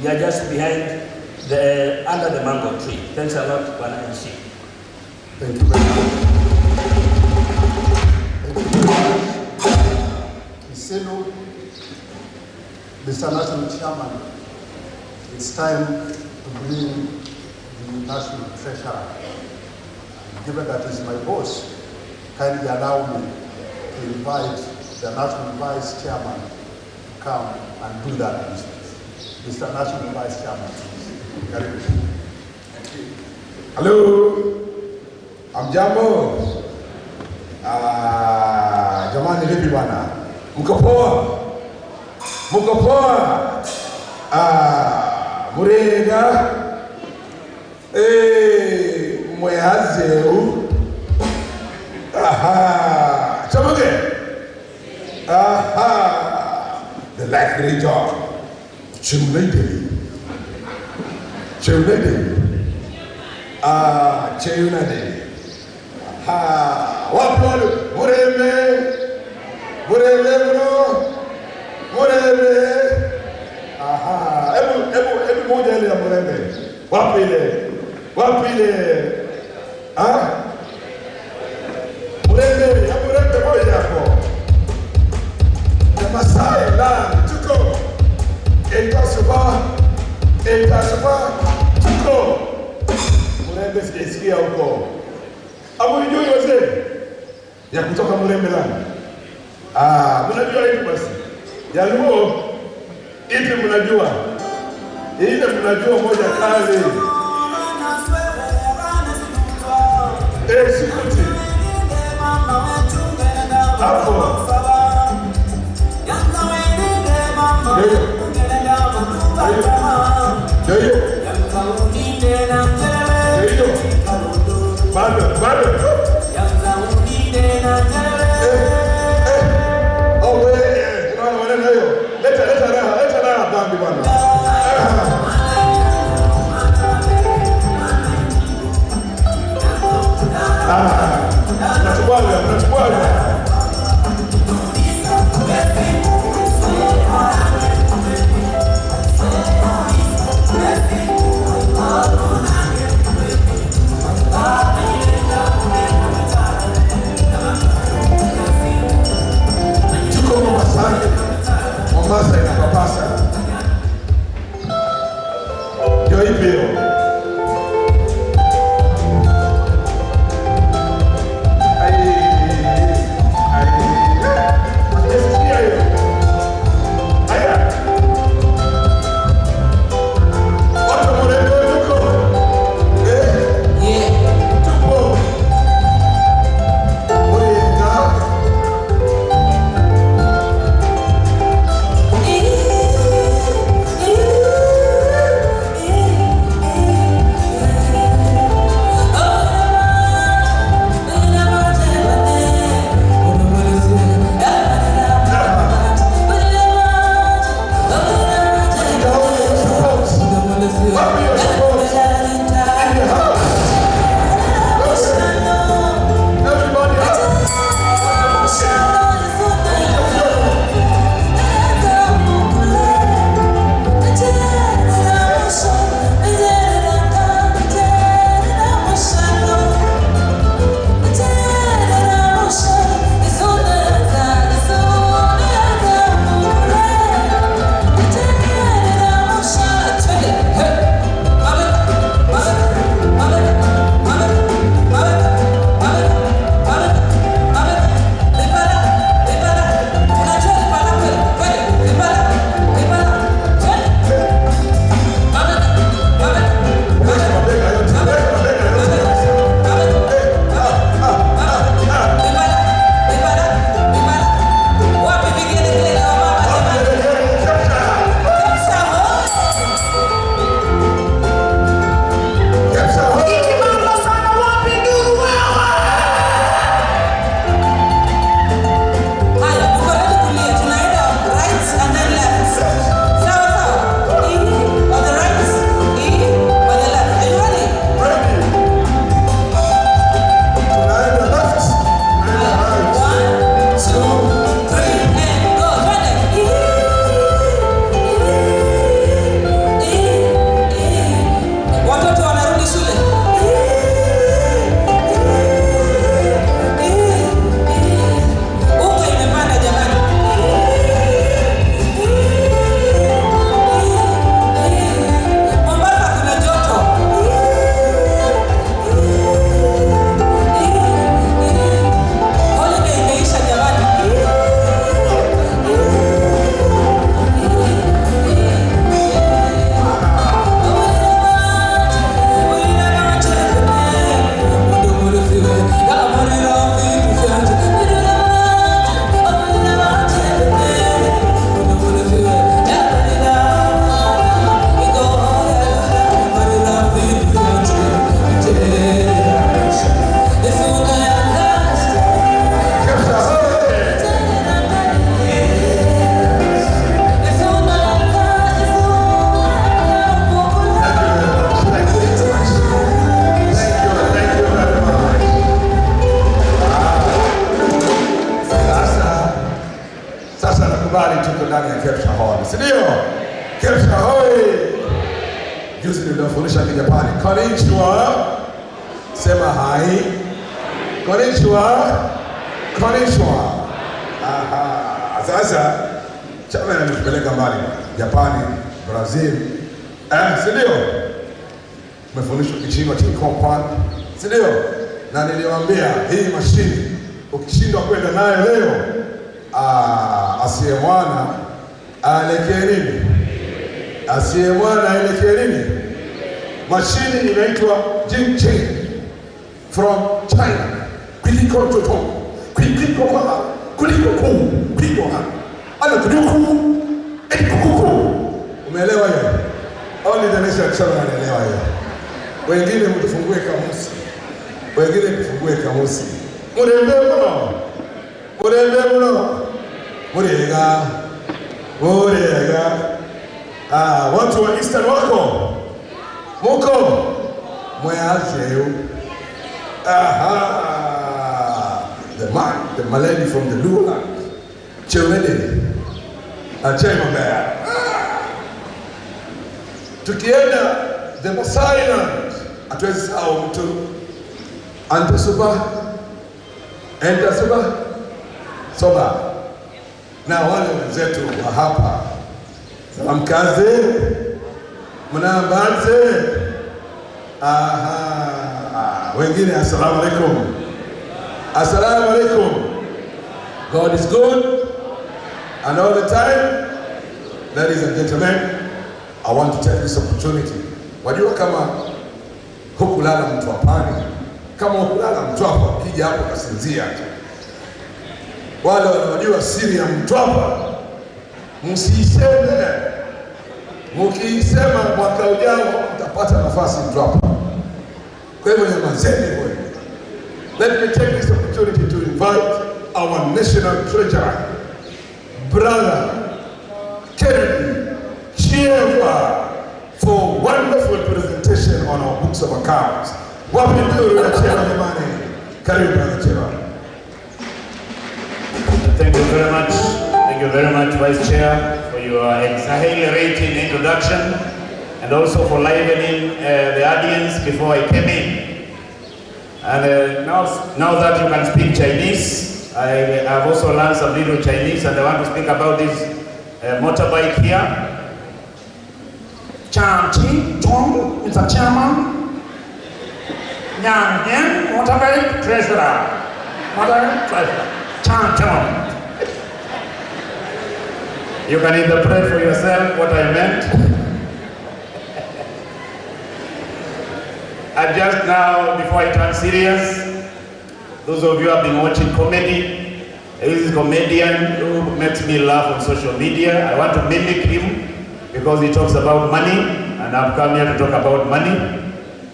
We are just behind under the mango tree. Thanks a lot, Bwana MC. Thank you very much. Thank you very much. Kiselu, Mr. National Chairman, it's time to bring the National Treasurer. Given that he's my boss, kindly allow me to invite the National Vice Chairman to come and do that business. Mr. National Vice Chairman, please. Karibu. Thank you. Hello, I'm Jambo. Jamani vipi bwana? Mko poa? Mko poa? Murega. Mwazeu. Aha. Chamoge. Aha. The light region. Chumlady. Chumlady. Chumlady. Aha. Wapolo. Mureme. Mureme bro. Mureme. Aha. Ebu moja ile ya Mureme. Wapi ile? Wapi ile? Mureme, ya Mureme moja hapo. The Masai land, tuko. Etasuba, tuko. Mureme sijasikia huko. Hamujui wazee ya kutoka Mureme land. Mnajua hivi basi. Ya luo, ipi mnajua? Ile mnajua moja kazi. Sikuti. Hapo. Ndio hiyo. Ndio hiyo. Bado. Oh, wewe, tunaona maneno hiyo. Leta raha dhambi bwana. Mnachukua. Tuko Mombasa inapapasa. Ndio hivyo. ndani ya Kepsha Hall, si ndio? Kepsha hoi! Juzi nilifundisha Kijapani. Konnichiwa. Sema hai. Konnichiwa. Konnichiwa. Aha. Sasa chama inanipeleka mbali. Japani, Brazil. Si ndio? Tumefundishwa Kichina T-Compound. Si ndio? Na niliwaambia hii mashine ukishindwa kwenda nayo leo, asiye mwana aelekee nini? Asiye mwana aelekee nini? Mashine inaitwa Jingqing from China. Kuliko toto, kuliko kwa, kuliko ku, kuliko ha. Ana kuliko, kuliko. Umeelewa hiyo? Only generation kisha wanaelewa hiyo. Wengine mtufungue kamusi. Wengine tufungue kamusi. Murembe mno. Murega. Watu wa Eastern wako. Muko. Mweache. The Malay from the Lula. Chewede. Achai mabaya. Tukienda the Masai land. Hatuwezi sahau mtu. Ante soba. Na wale wenzetu wa hapa. Salamkaze. Mnambanze. Wengine assalamu alaikum. Assalamu alaikum. God is good. And all the time. Ladies and gentlemen, I want to take this opportunity. Wajua kama hukulala mtu hapani. Kama hukulala mtu hapa, kija hapo kasinzia. Wale wanaojua siri ya mtu hapa, msiiseme. Mkiisema mwaka ujao mtapata nafasi mtu hapa. Kwa hivyo nyamazeni wewe. Let me take this opportunity to invite our national treasurer, brother Kennedy Chieva, for wonderful presentation on our books of accounts. What we do with the money? Karibu brother Chieva. Thank you very much. Thank you very much, Vice Chair, for your exhilarating introduction and also for livening the audience before I came in. And now that you can speak Chinese, I have also learned some little Chinese and I want to speak about this motorbike here. Chang Chi Chong, Mr. Chairman. Yang Yan, motorbike treasurer. Motorbike treasurer. Chang Chong. You can interpret for yourself what I meant. And just now, before I turn serious, those of you who have been watching comedy, this is a comedian who makes me laugh on social media. I want to mimic him because he talks about money, and I've come here to talk about money.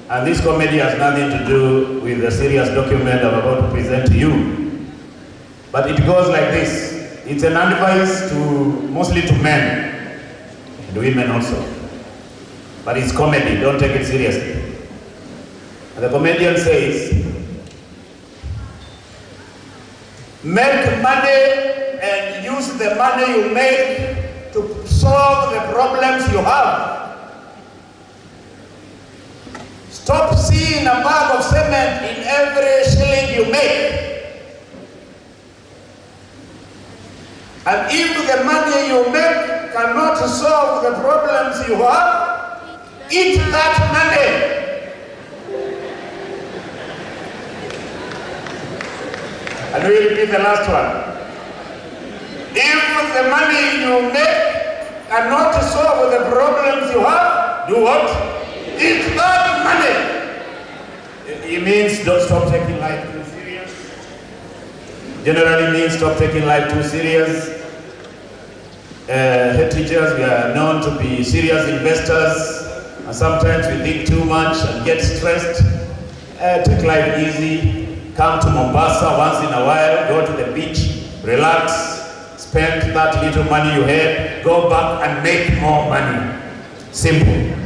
And this comedy has nothing to do with the serious document I'm about to present to you. But it goes like this. It's an advice mostly to men, and women also. But it's comedy, don't take it seriously. And the comedian says, make money and use the money you make to solve the problems you have. Stop seeing a bag of cement in every shilling you make. And if the money you make cannot solve the problems you have, eat that money. And we repeat the last one. If the money you make cannot solve the problems you have, do what? Eat that money. It means don't stop taking life too serious. Generally means stop taking life too serious. Head teachers, we are known to be serious investors, and sometimes we think too much and get stressed. Take life easy. Come to Mombasa once in a while, go to the beach, relax, spend that little money you had, go back and make more money. Simple.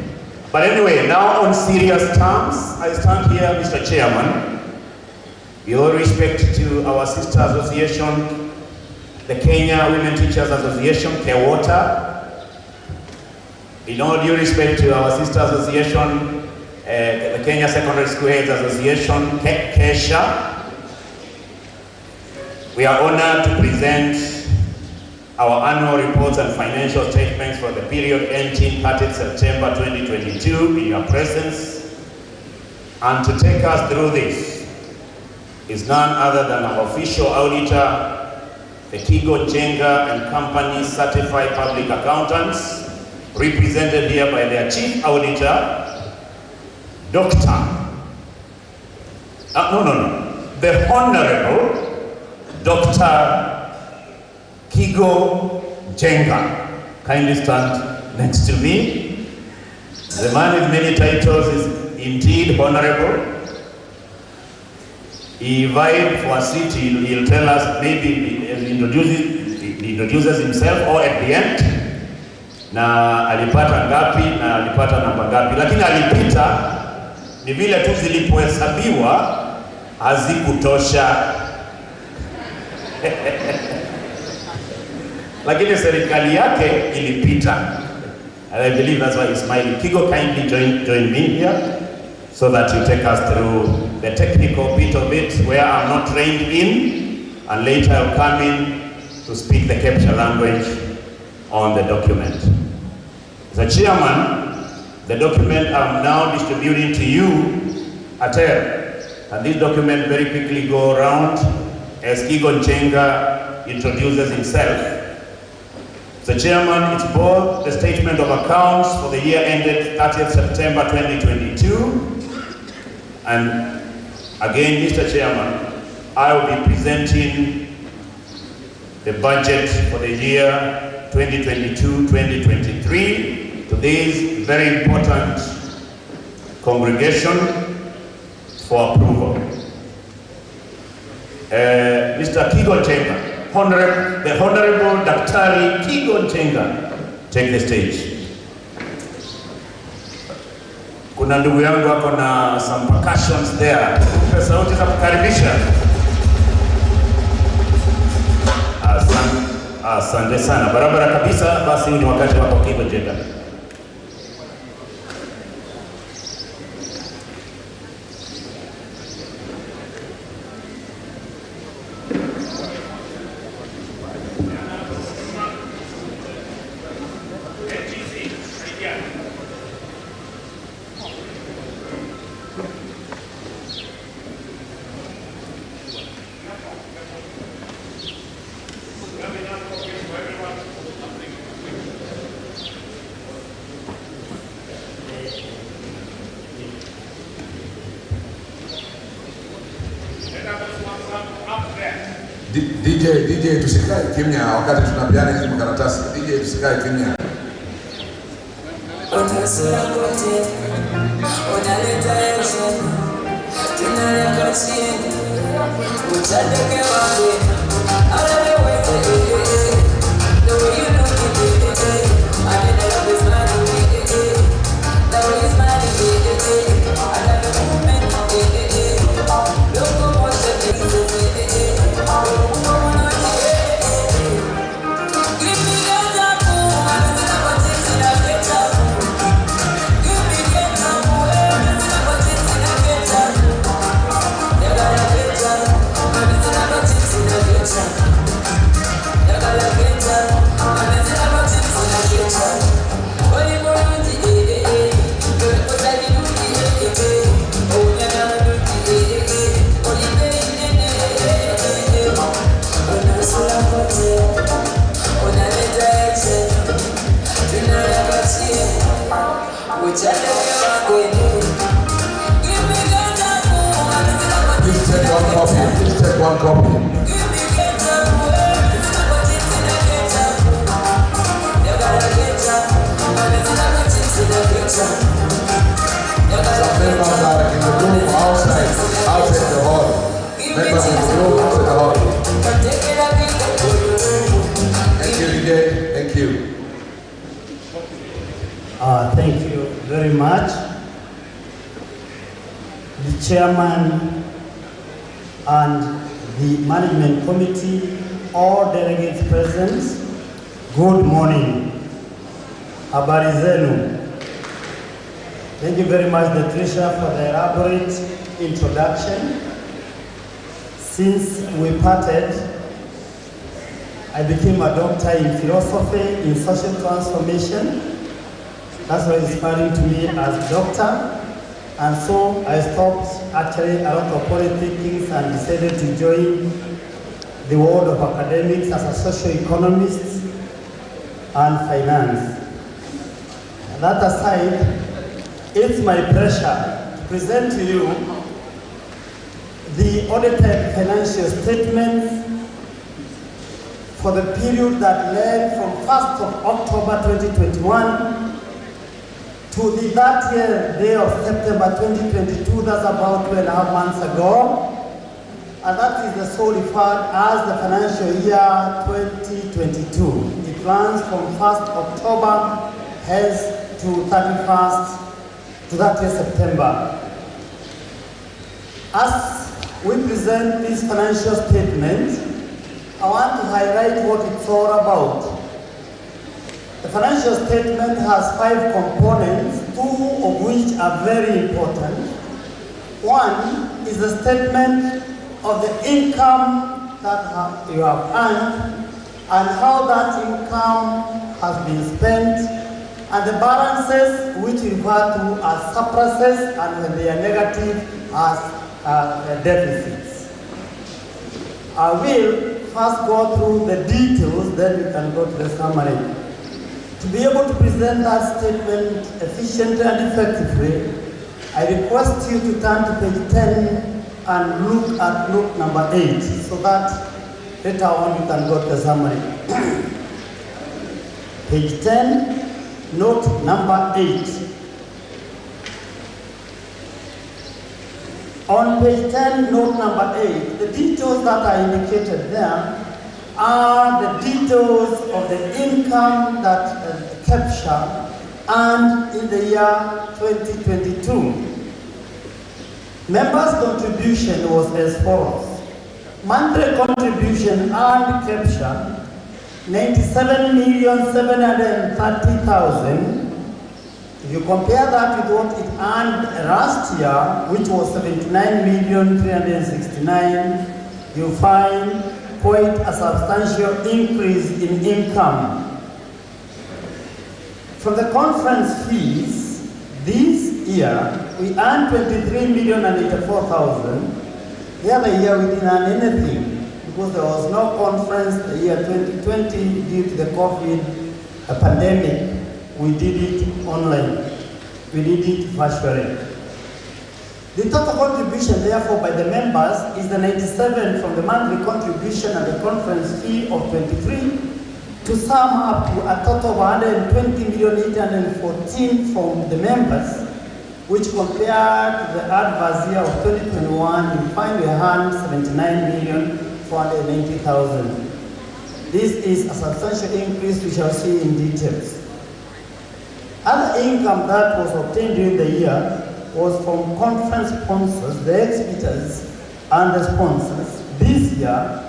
But anyway, now on serious terms, I stand here, Mr. Chairman, with all respect to our sister association, the Kenya Women Teachers Association, KEWOTA, in all due respect to our sister association, the Kenya Secondary School Heads Association, KESHA. We are honored to present our annual reports and financial statements for the period ending 30th September 2022 in your presence. And to take us through this is none other than our official auditor, the Kigo Jenga and Company Certified Public Accountants, represented here by their Chief Auditor, the Honorable Dr. Kigo Jenga. Kindly stand next to me. The man with many titles is indeed honorable. He vied for a seat. He'll tell us, maybe he introduces himself or at the end, na alipata ngapi na alipata namba ngapi, lakini alipita. Ni vile tu zilipohesabiwa hazikutosha. Lakini serikali yake ilipita. And I believe that's why he's smiling. Kigo, kindly join me here so that you take us through the technical bit of it where I'm not trained in, and later I'll come in to speak the Kepsha language on the document. The chairman, the document I'm now distributing to you, Atel. And this document very quickly go around as Kigo Njenga introduces himself. The chairman, it's both the statement of accounts for the year ended 30th September 2022. And again, Mr. Chairman, I will be presenting the budget for the year 2022-2023 to this very important congregation for approval. Mr. Kigo Njenga, the Honorable Daktari Kigo Njenga, take the stage. Kuna ndugu yangu hapo na some percussions there. Sauti za kukaribisha. Asante sana. Barabara kabisa, basi ni wakati wako Kigo Njenga. DJ tusikae kimya wakati tunapeana hizi makaratasi. DJ tusikae kimya. Please take one copy. Some members are in the room outside the hall. Members in the room outside the hall. Thank you, DJ. Thank you. Thank you very much. The chairman and the management committee, all delegates present, good morning. Habari zenu. Thank you very much, the Treasurer, for the elaborate introduction. Since we parted, I became a doctor in philosophy, in social transformation. That's why inspiring to me as doctor. And so I stopped actually a lot of politics and decided to join the world of academics as a socio-economist and finance. That aside, it's my pleasure to present to you the audited financial statements for the period that led from 1st of October 2021 to to the 30th day of September 2022, that's about 2.5 months ago. And that is the so referred as the financial year 2022. It runs from 1st October hence to 30th September. As we present this financial statement, I want to highlight what it's all about. The financial statement has 5 components, 2 of which are very important. One is the statement of the income that you have earned and how that income has been spent, and the balances which refer to as surpluses, and when they are negative as deficits. I will first go through the details, then we can go to the summary. To be able to present that statement efficiently and effectively, I request you to turn to page 10 and look at note number 8, so that later on you can go to the summary. Page 10, note number 8. On page 10, note number 8, the details that are indicated there are the details of the income that Kepsha earned in the year 2022. Members' contribution was as follows. Monthly contribution earned Kepsha 97,730,000. If you compare that with what it earned last year, which was 79,369,000, you find quite a substantial increase in income. From the conference fees, this year we earned 23,084,000. The other year we didn't earn anything because there was no conference the year 2020 due to the COVID pandemic. We did it online. We did it virtually. The total contribution, therefore, by the members is the 97 from the monthly contribution and the conference fee of 23 to sum up to a total of 120,814 from the members, which compared to the adverse year of 2021, you find we earned 79,490,000. This is a substantial increase we shall see in details. Other income that was obtained during the year was from conference sponsors, the exhibitors and the sponsors. This year,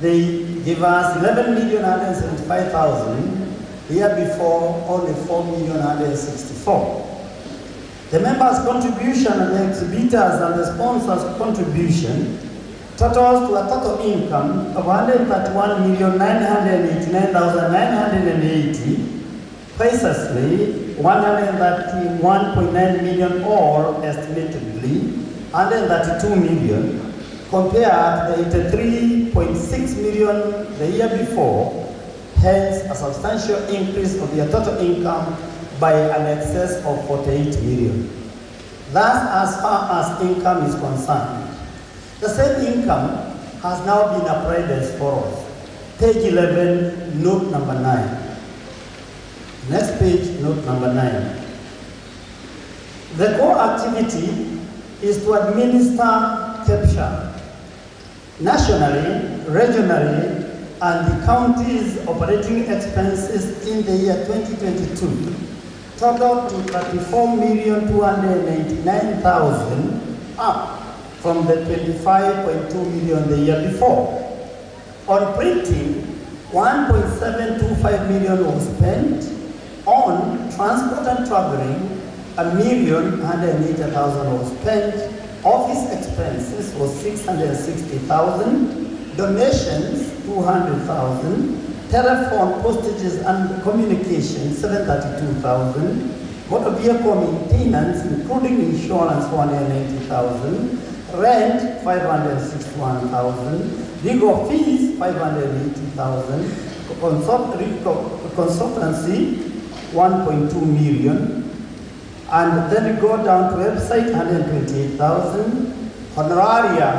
they gave us 11,175,000. The year before, only 4,164,000. The members' contribution and the exhibitors and the sponsors' contribution totals to a total income of 131,989,980, precisely 131.9 million, or estimatedly 132 million, compared to the 83.6 million the year before, hence a substantial increase of their total income by an excess of 48 million. Thus, as far as income is concerned, the same income has now been applied as follows. Page 11, note number 9. Next page, note number 9. The core activity is to administer Kepsha nationally, regionally, and the county's operating expenses in the year 2022 total to 34,299,000, up from the 25.2 million the year before. On printing, 1.725 million was spent. On transport and traveling, 1,180,000 was spent. Office expenses was 660,000. Donations, 200,000. Telephone, postages and communications, 732,000. Motor vehicle maintenance, including insurance, 180,000. Rent, 561,000. Legal fees, 580,000. Consultancy, 1.2 million. And then we go down to website, 128,000. Honoraria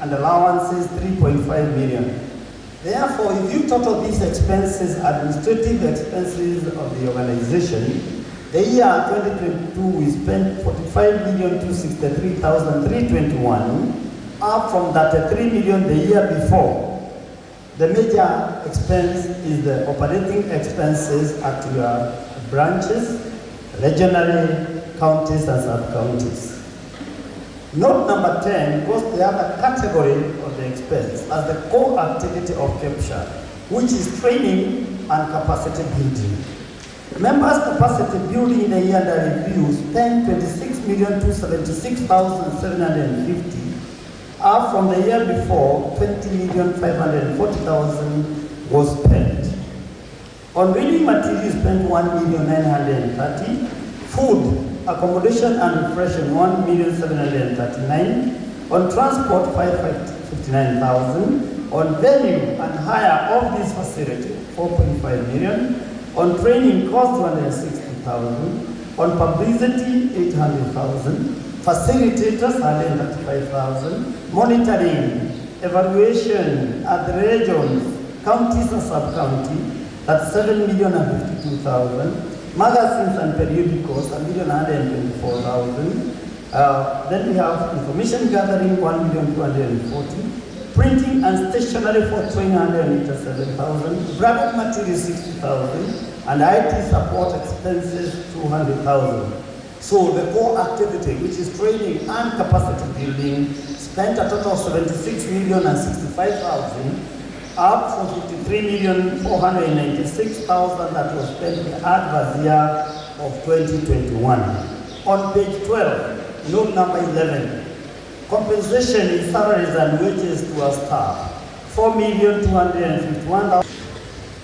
and allowances, 3.5 million. Therefore, if you total these expenses, administrative expenses of the organization, The year 2022, we spent 45,263,321, up from 33 million the year before. The major expense is the operating expenses at your branches, regionally, counties and sub-counties. Note number 10 goes to the other category of the expense as the core activity of Kepsha, which is training and capacity building. Members' capacity building in the year under review spent 26,276,750, up from the year before 20,540,000 was spent. On reading materials spent 1,930,000, food, accommodation and refreshment 1,739,000, on transport 559,000, on venue and hire of this facility 4.5 million, on training cost 260,000, on publicity 800,000, facilitators 135,000, monitoring, evaluation at the regions, counties and sub-county, that's 7,052,000, magazines and periodicals 1,124,000. Then we have information gathering 1,240,000, printing and stationery for 387,000, graphic materials 60,000, and IT support expenses 200,000. So the core activity, which is training and capacity building, spent a total of 76,065,000, up from 53,496,000 that was spent in the adverse year of 2021. On page 12, note number 11, compensation in salaries and wages to our staff, 4,251,000.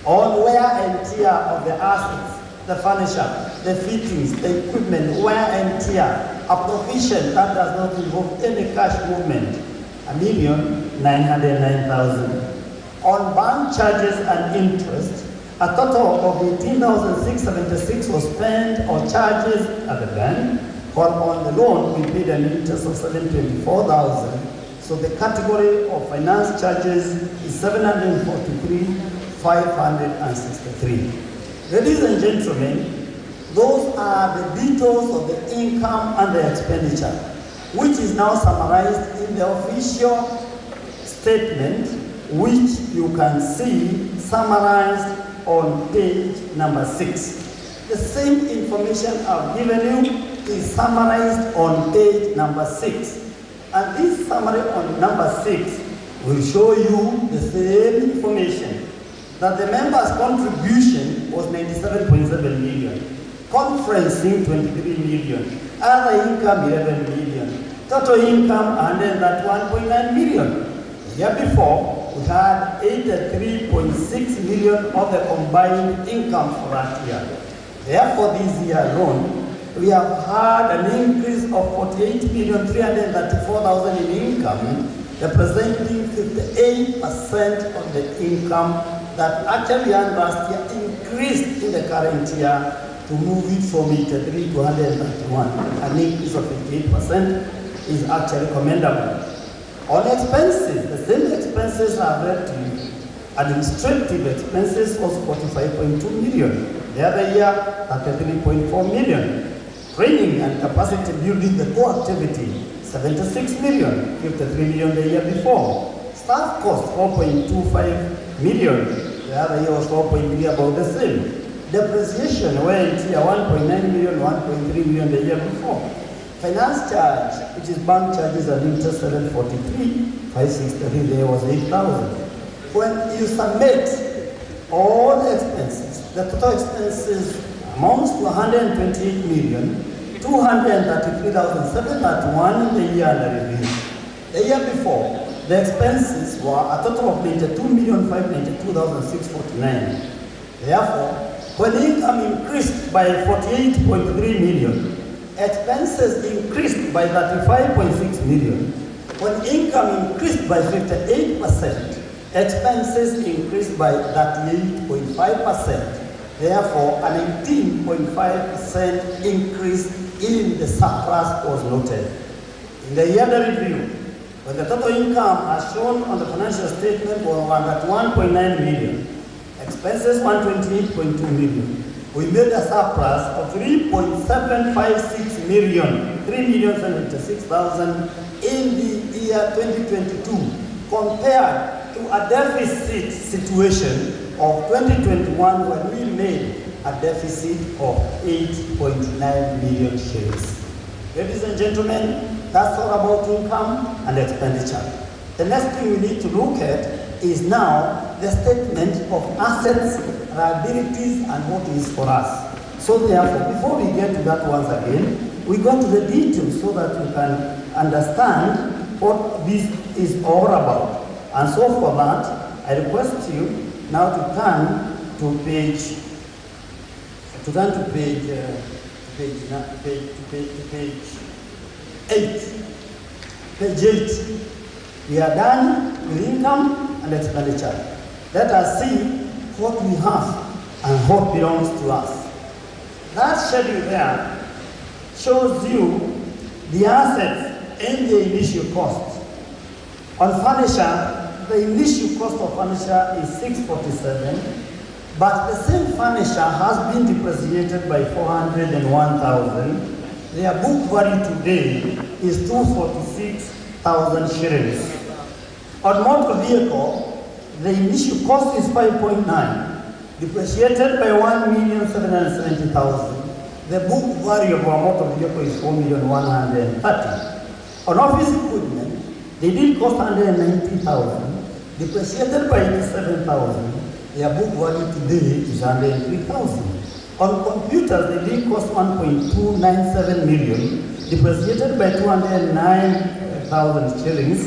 On wear and tear of the assets, the furniture, the fittings, the equipment, wear and tear, a provision that does not involve any cash movement, 1,909,000. On bank charges and interest, a total of 18,676 was spent on charges at the bank, while on the loan we paid an interest of 724,000. So the category of finance charges is 743,563. Ladies and gentlemen, those are the details of the income and the expenditure, which is now summarized in the official statement, which you can see summarized on page number 6. The same information I've given you is summarized on page number 6. And this summary on number 6 will show you the same information, that the members' contribution was 97.7 million, conferencing 23 million, other income 11 million, total income 101.9 million. The year before, we had 83.6 million of the combined income for that year. Therefore, this year alone, we have had an increase of 48,334,000 in income, representing 58% of the income that actually earned last year increased in the current year to move it from 83 to 131. An increase of 58% is actually commendable. On expenses, the same expenses are read to you. Administrative expenses was 45.2 million. The other year, 33.4 million. Training and capacity building, the core activity, 76 million, 53 million the year before. Staff cost, 4.25 million. The other year was 4.3, about the same. Depreciation, went here 1.9 million, 1.3 million the year before. Finance charge, which is bank charges and interest, 743, 563, there was 8,000. When you submit all the expenses, the total expenses amounts to 128,233,731 in the year under review. The year before, the expenses were a total of 92,592,649. Therefore, when income increased by 48.3 million, expenses increased by 35.6 million. When income increased by 58%, expenses increased by 38.5%. Therefore, an 18.5% increase in the surplus was noted. In the yearly review, when the total income as shown on the financial statement was 101.9 million, expenses 128.2 million, we made a surplus of 3.756 million, 3,756,000 in the year 2022, compared to a deficit situation of 2021 when we made a deficit of 8.9 million shillings. Ladies and gentlemen, that's all about income and expenditure. The next thing we need to look at is now the statement of assets, liabilities, and what is for us. So therefore, before we get to that once again, we go to the details so that you can understand what this is all about. And so for that, I request you now to turn to page 8. Page 8. We are done with income and expenditure. Let us see what we have and what belongs to us. That schedule there shows you the assets and the initial cost. On furniture, the initial cost of furniture is 647, but the same furniture has been depreciated by 401,000. Their book value today is 246,000 shillings. On motor vehicle, the initial cost is 5.9, depreciated by 1,770,000. The book value of our motor vehicle is 4,130,000. On office equipment, they did cost 190,000, depreciated by 87,000. Their book value today is 103,000. On computers, they did cost 1.297 million, depreciated by 209,000 shillings,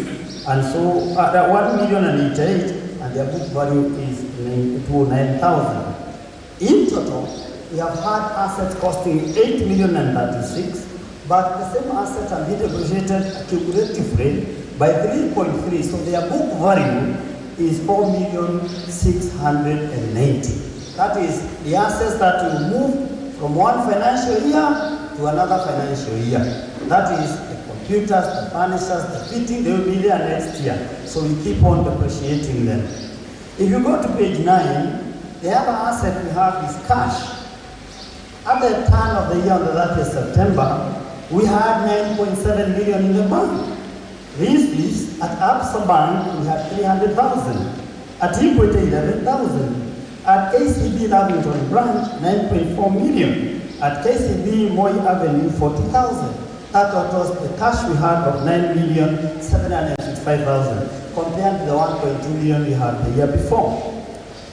and so 1,088,000, and their book value is 209,000. In total, we have had assets costing 8,036,000, but the same assets are being depreciated cumulatively by 3.3, so their book value is 4,690,000. That is the assets that will move from one financial year to another financial year. That is the computers, the furnitures, the fitting, they will be there next year. So we keep on depreciating them. If you go to page 9, the other asset we have is cash. At the turn of the year on the 30th September, we had 9.7 million in the bank. This is at Absa Bank, we had 300,000. At Equity, 11,000. At KCB Lavington branch, 9.4 million. At KCB Moi Avenue, 40,000. That was the cash we had of 9,755,000, compared to the 1.2 million we had the year before.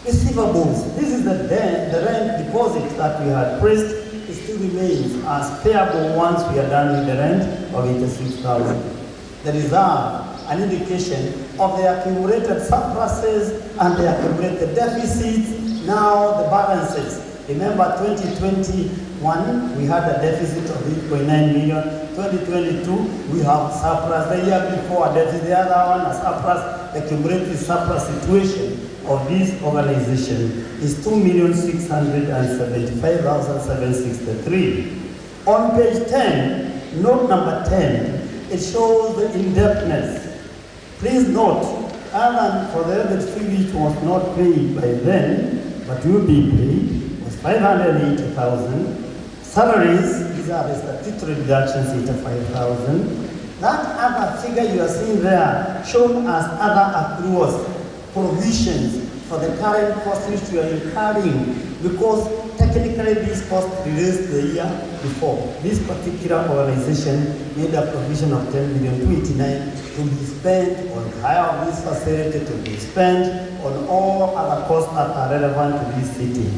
Receivables, this is the rent deposit that we had pressed. It still remains as payable once we are done with the rent of 86,000. The reserve, an indication of the accumulated surpluses and the accumulated deficits. Now the balances. Remember 2021, we had a deficit of 8.9 million. 2022, we have surplus. The year before, a deficit. The other one, a surplus. The cumulative surplus situation of this organization is 2,675,763. On page 10, note number 10, it shows the indebtedness. Please note, other than for the other fee which was not paid by then, but will be paid, was 580,000. Salaries, these are the statutory deductions, 85,000. That other figure you are seeing there shown as other accruals, provisions for the current costs which you are incurring, because technically these costs relates to the year before. This particular organization made a provision of 10,289,000 to be spent on hire of this facility, to be spent on all other costs that are relevant to this city.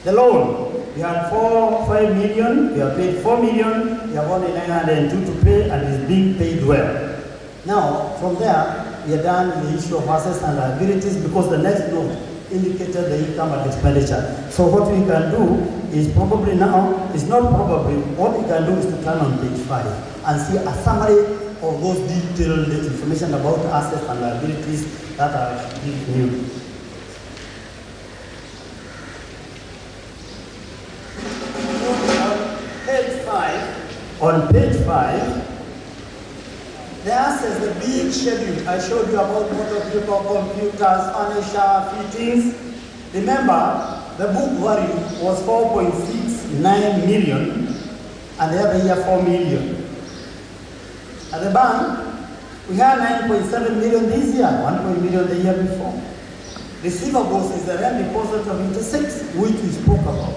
The loan, we had 5 million, we have paid 4 million, we have only 902 to pay, and it's being paid well. Now, from there, we are done with the issue of assets and liabilities, because the next note indicated the income and expenditure. So what we can do is probably now, it's not probably, what we can do is to turn on page 5 and see a summary of those detailed information about assets and liabilities that are giving you. On page 5, the assets, the big schedule I showed you about motor vehicle, computers, furniture, fittings. Remember, the book value was 4.69 million, and the other year 4 million. At the bank, we had 9.7 million this year, 1 million the year before. Receivables is the rent deposit of 86, which we spoke about.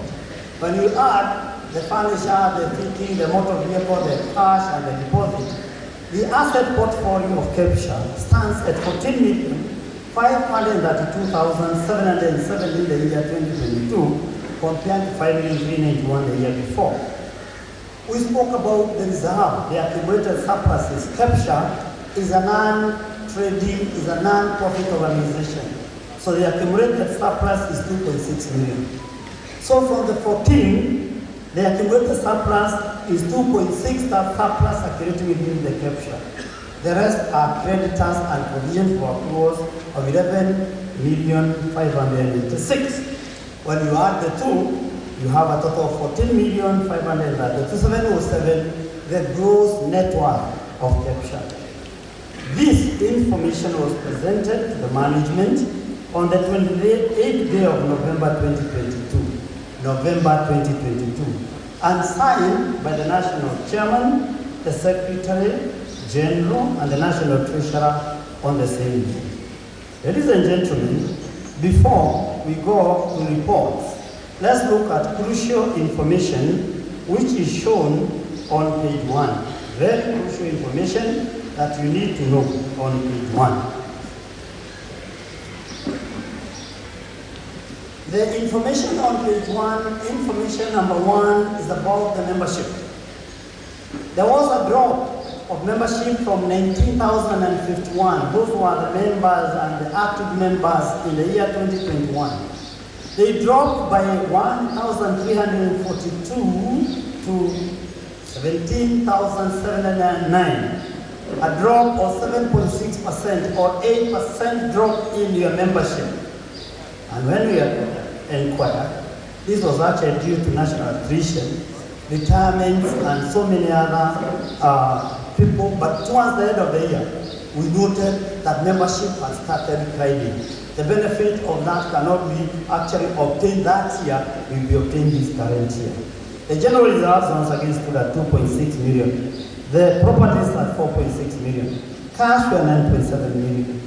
When you add the furniture, the fitting, the motor vehicle, the cash, and the deposit, the asset portfolio of Kepsha stands at 14,532,707 in the year 2022, compared to 5,391 the year before. We spoke about the reserve, the accumulated surpluses. Kepsha is a non-trading, is a non-profit organization. So the accumulated surplus is 2.6 million. So from the 14, the accumulated surplus is 2.6 surplus accumulated within the Kepsha. The rest are creditors and provision for accruals of 11,586. When you add the two, you have a total of 14,500,707, the gross net worth of Kepsha. This information was presented to the management on the 28th day of November 2022. November 2022, and signed by the National Chairman, the Secretary General, and the National Treasurer on the same day. Ladies and gentlemen, before we go to reports, let's look at crucial information which is shown on page 1. Very crucial information that you need to know on page 1. The information on page 1, information number 1 is about the membership. There was a drop of membership from 19,051. Those were the members and the active members in the year 2021. They dropped by 1,342 to 17,709. A drop of 7.6% or 8% drop in your membership. And when we inquired, this was actually due to national attrition, retirements, and so many other people. But towards the end of the year, we noted that membership has started climbing. The benefit of that cannot be actually obtained that year, will be obtained this current year. The general reserves once again stood at 2.6 million. The properties at 4.6 million. Cash were 9.7 million.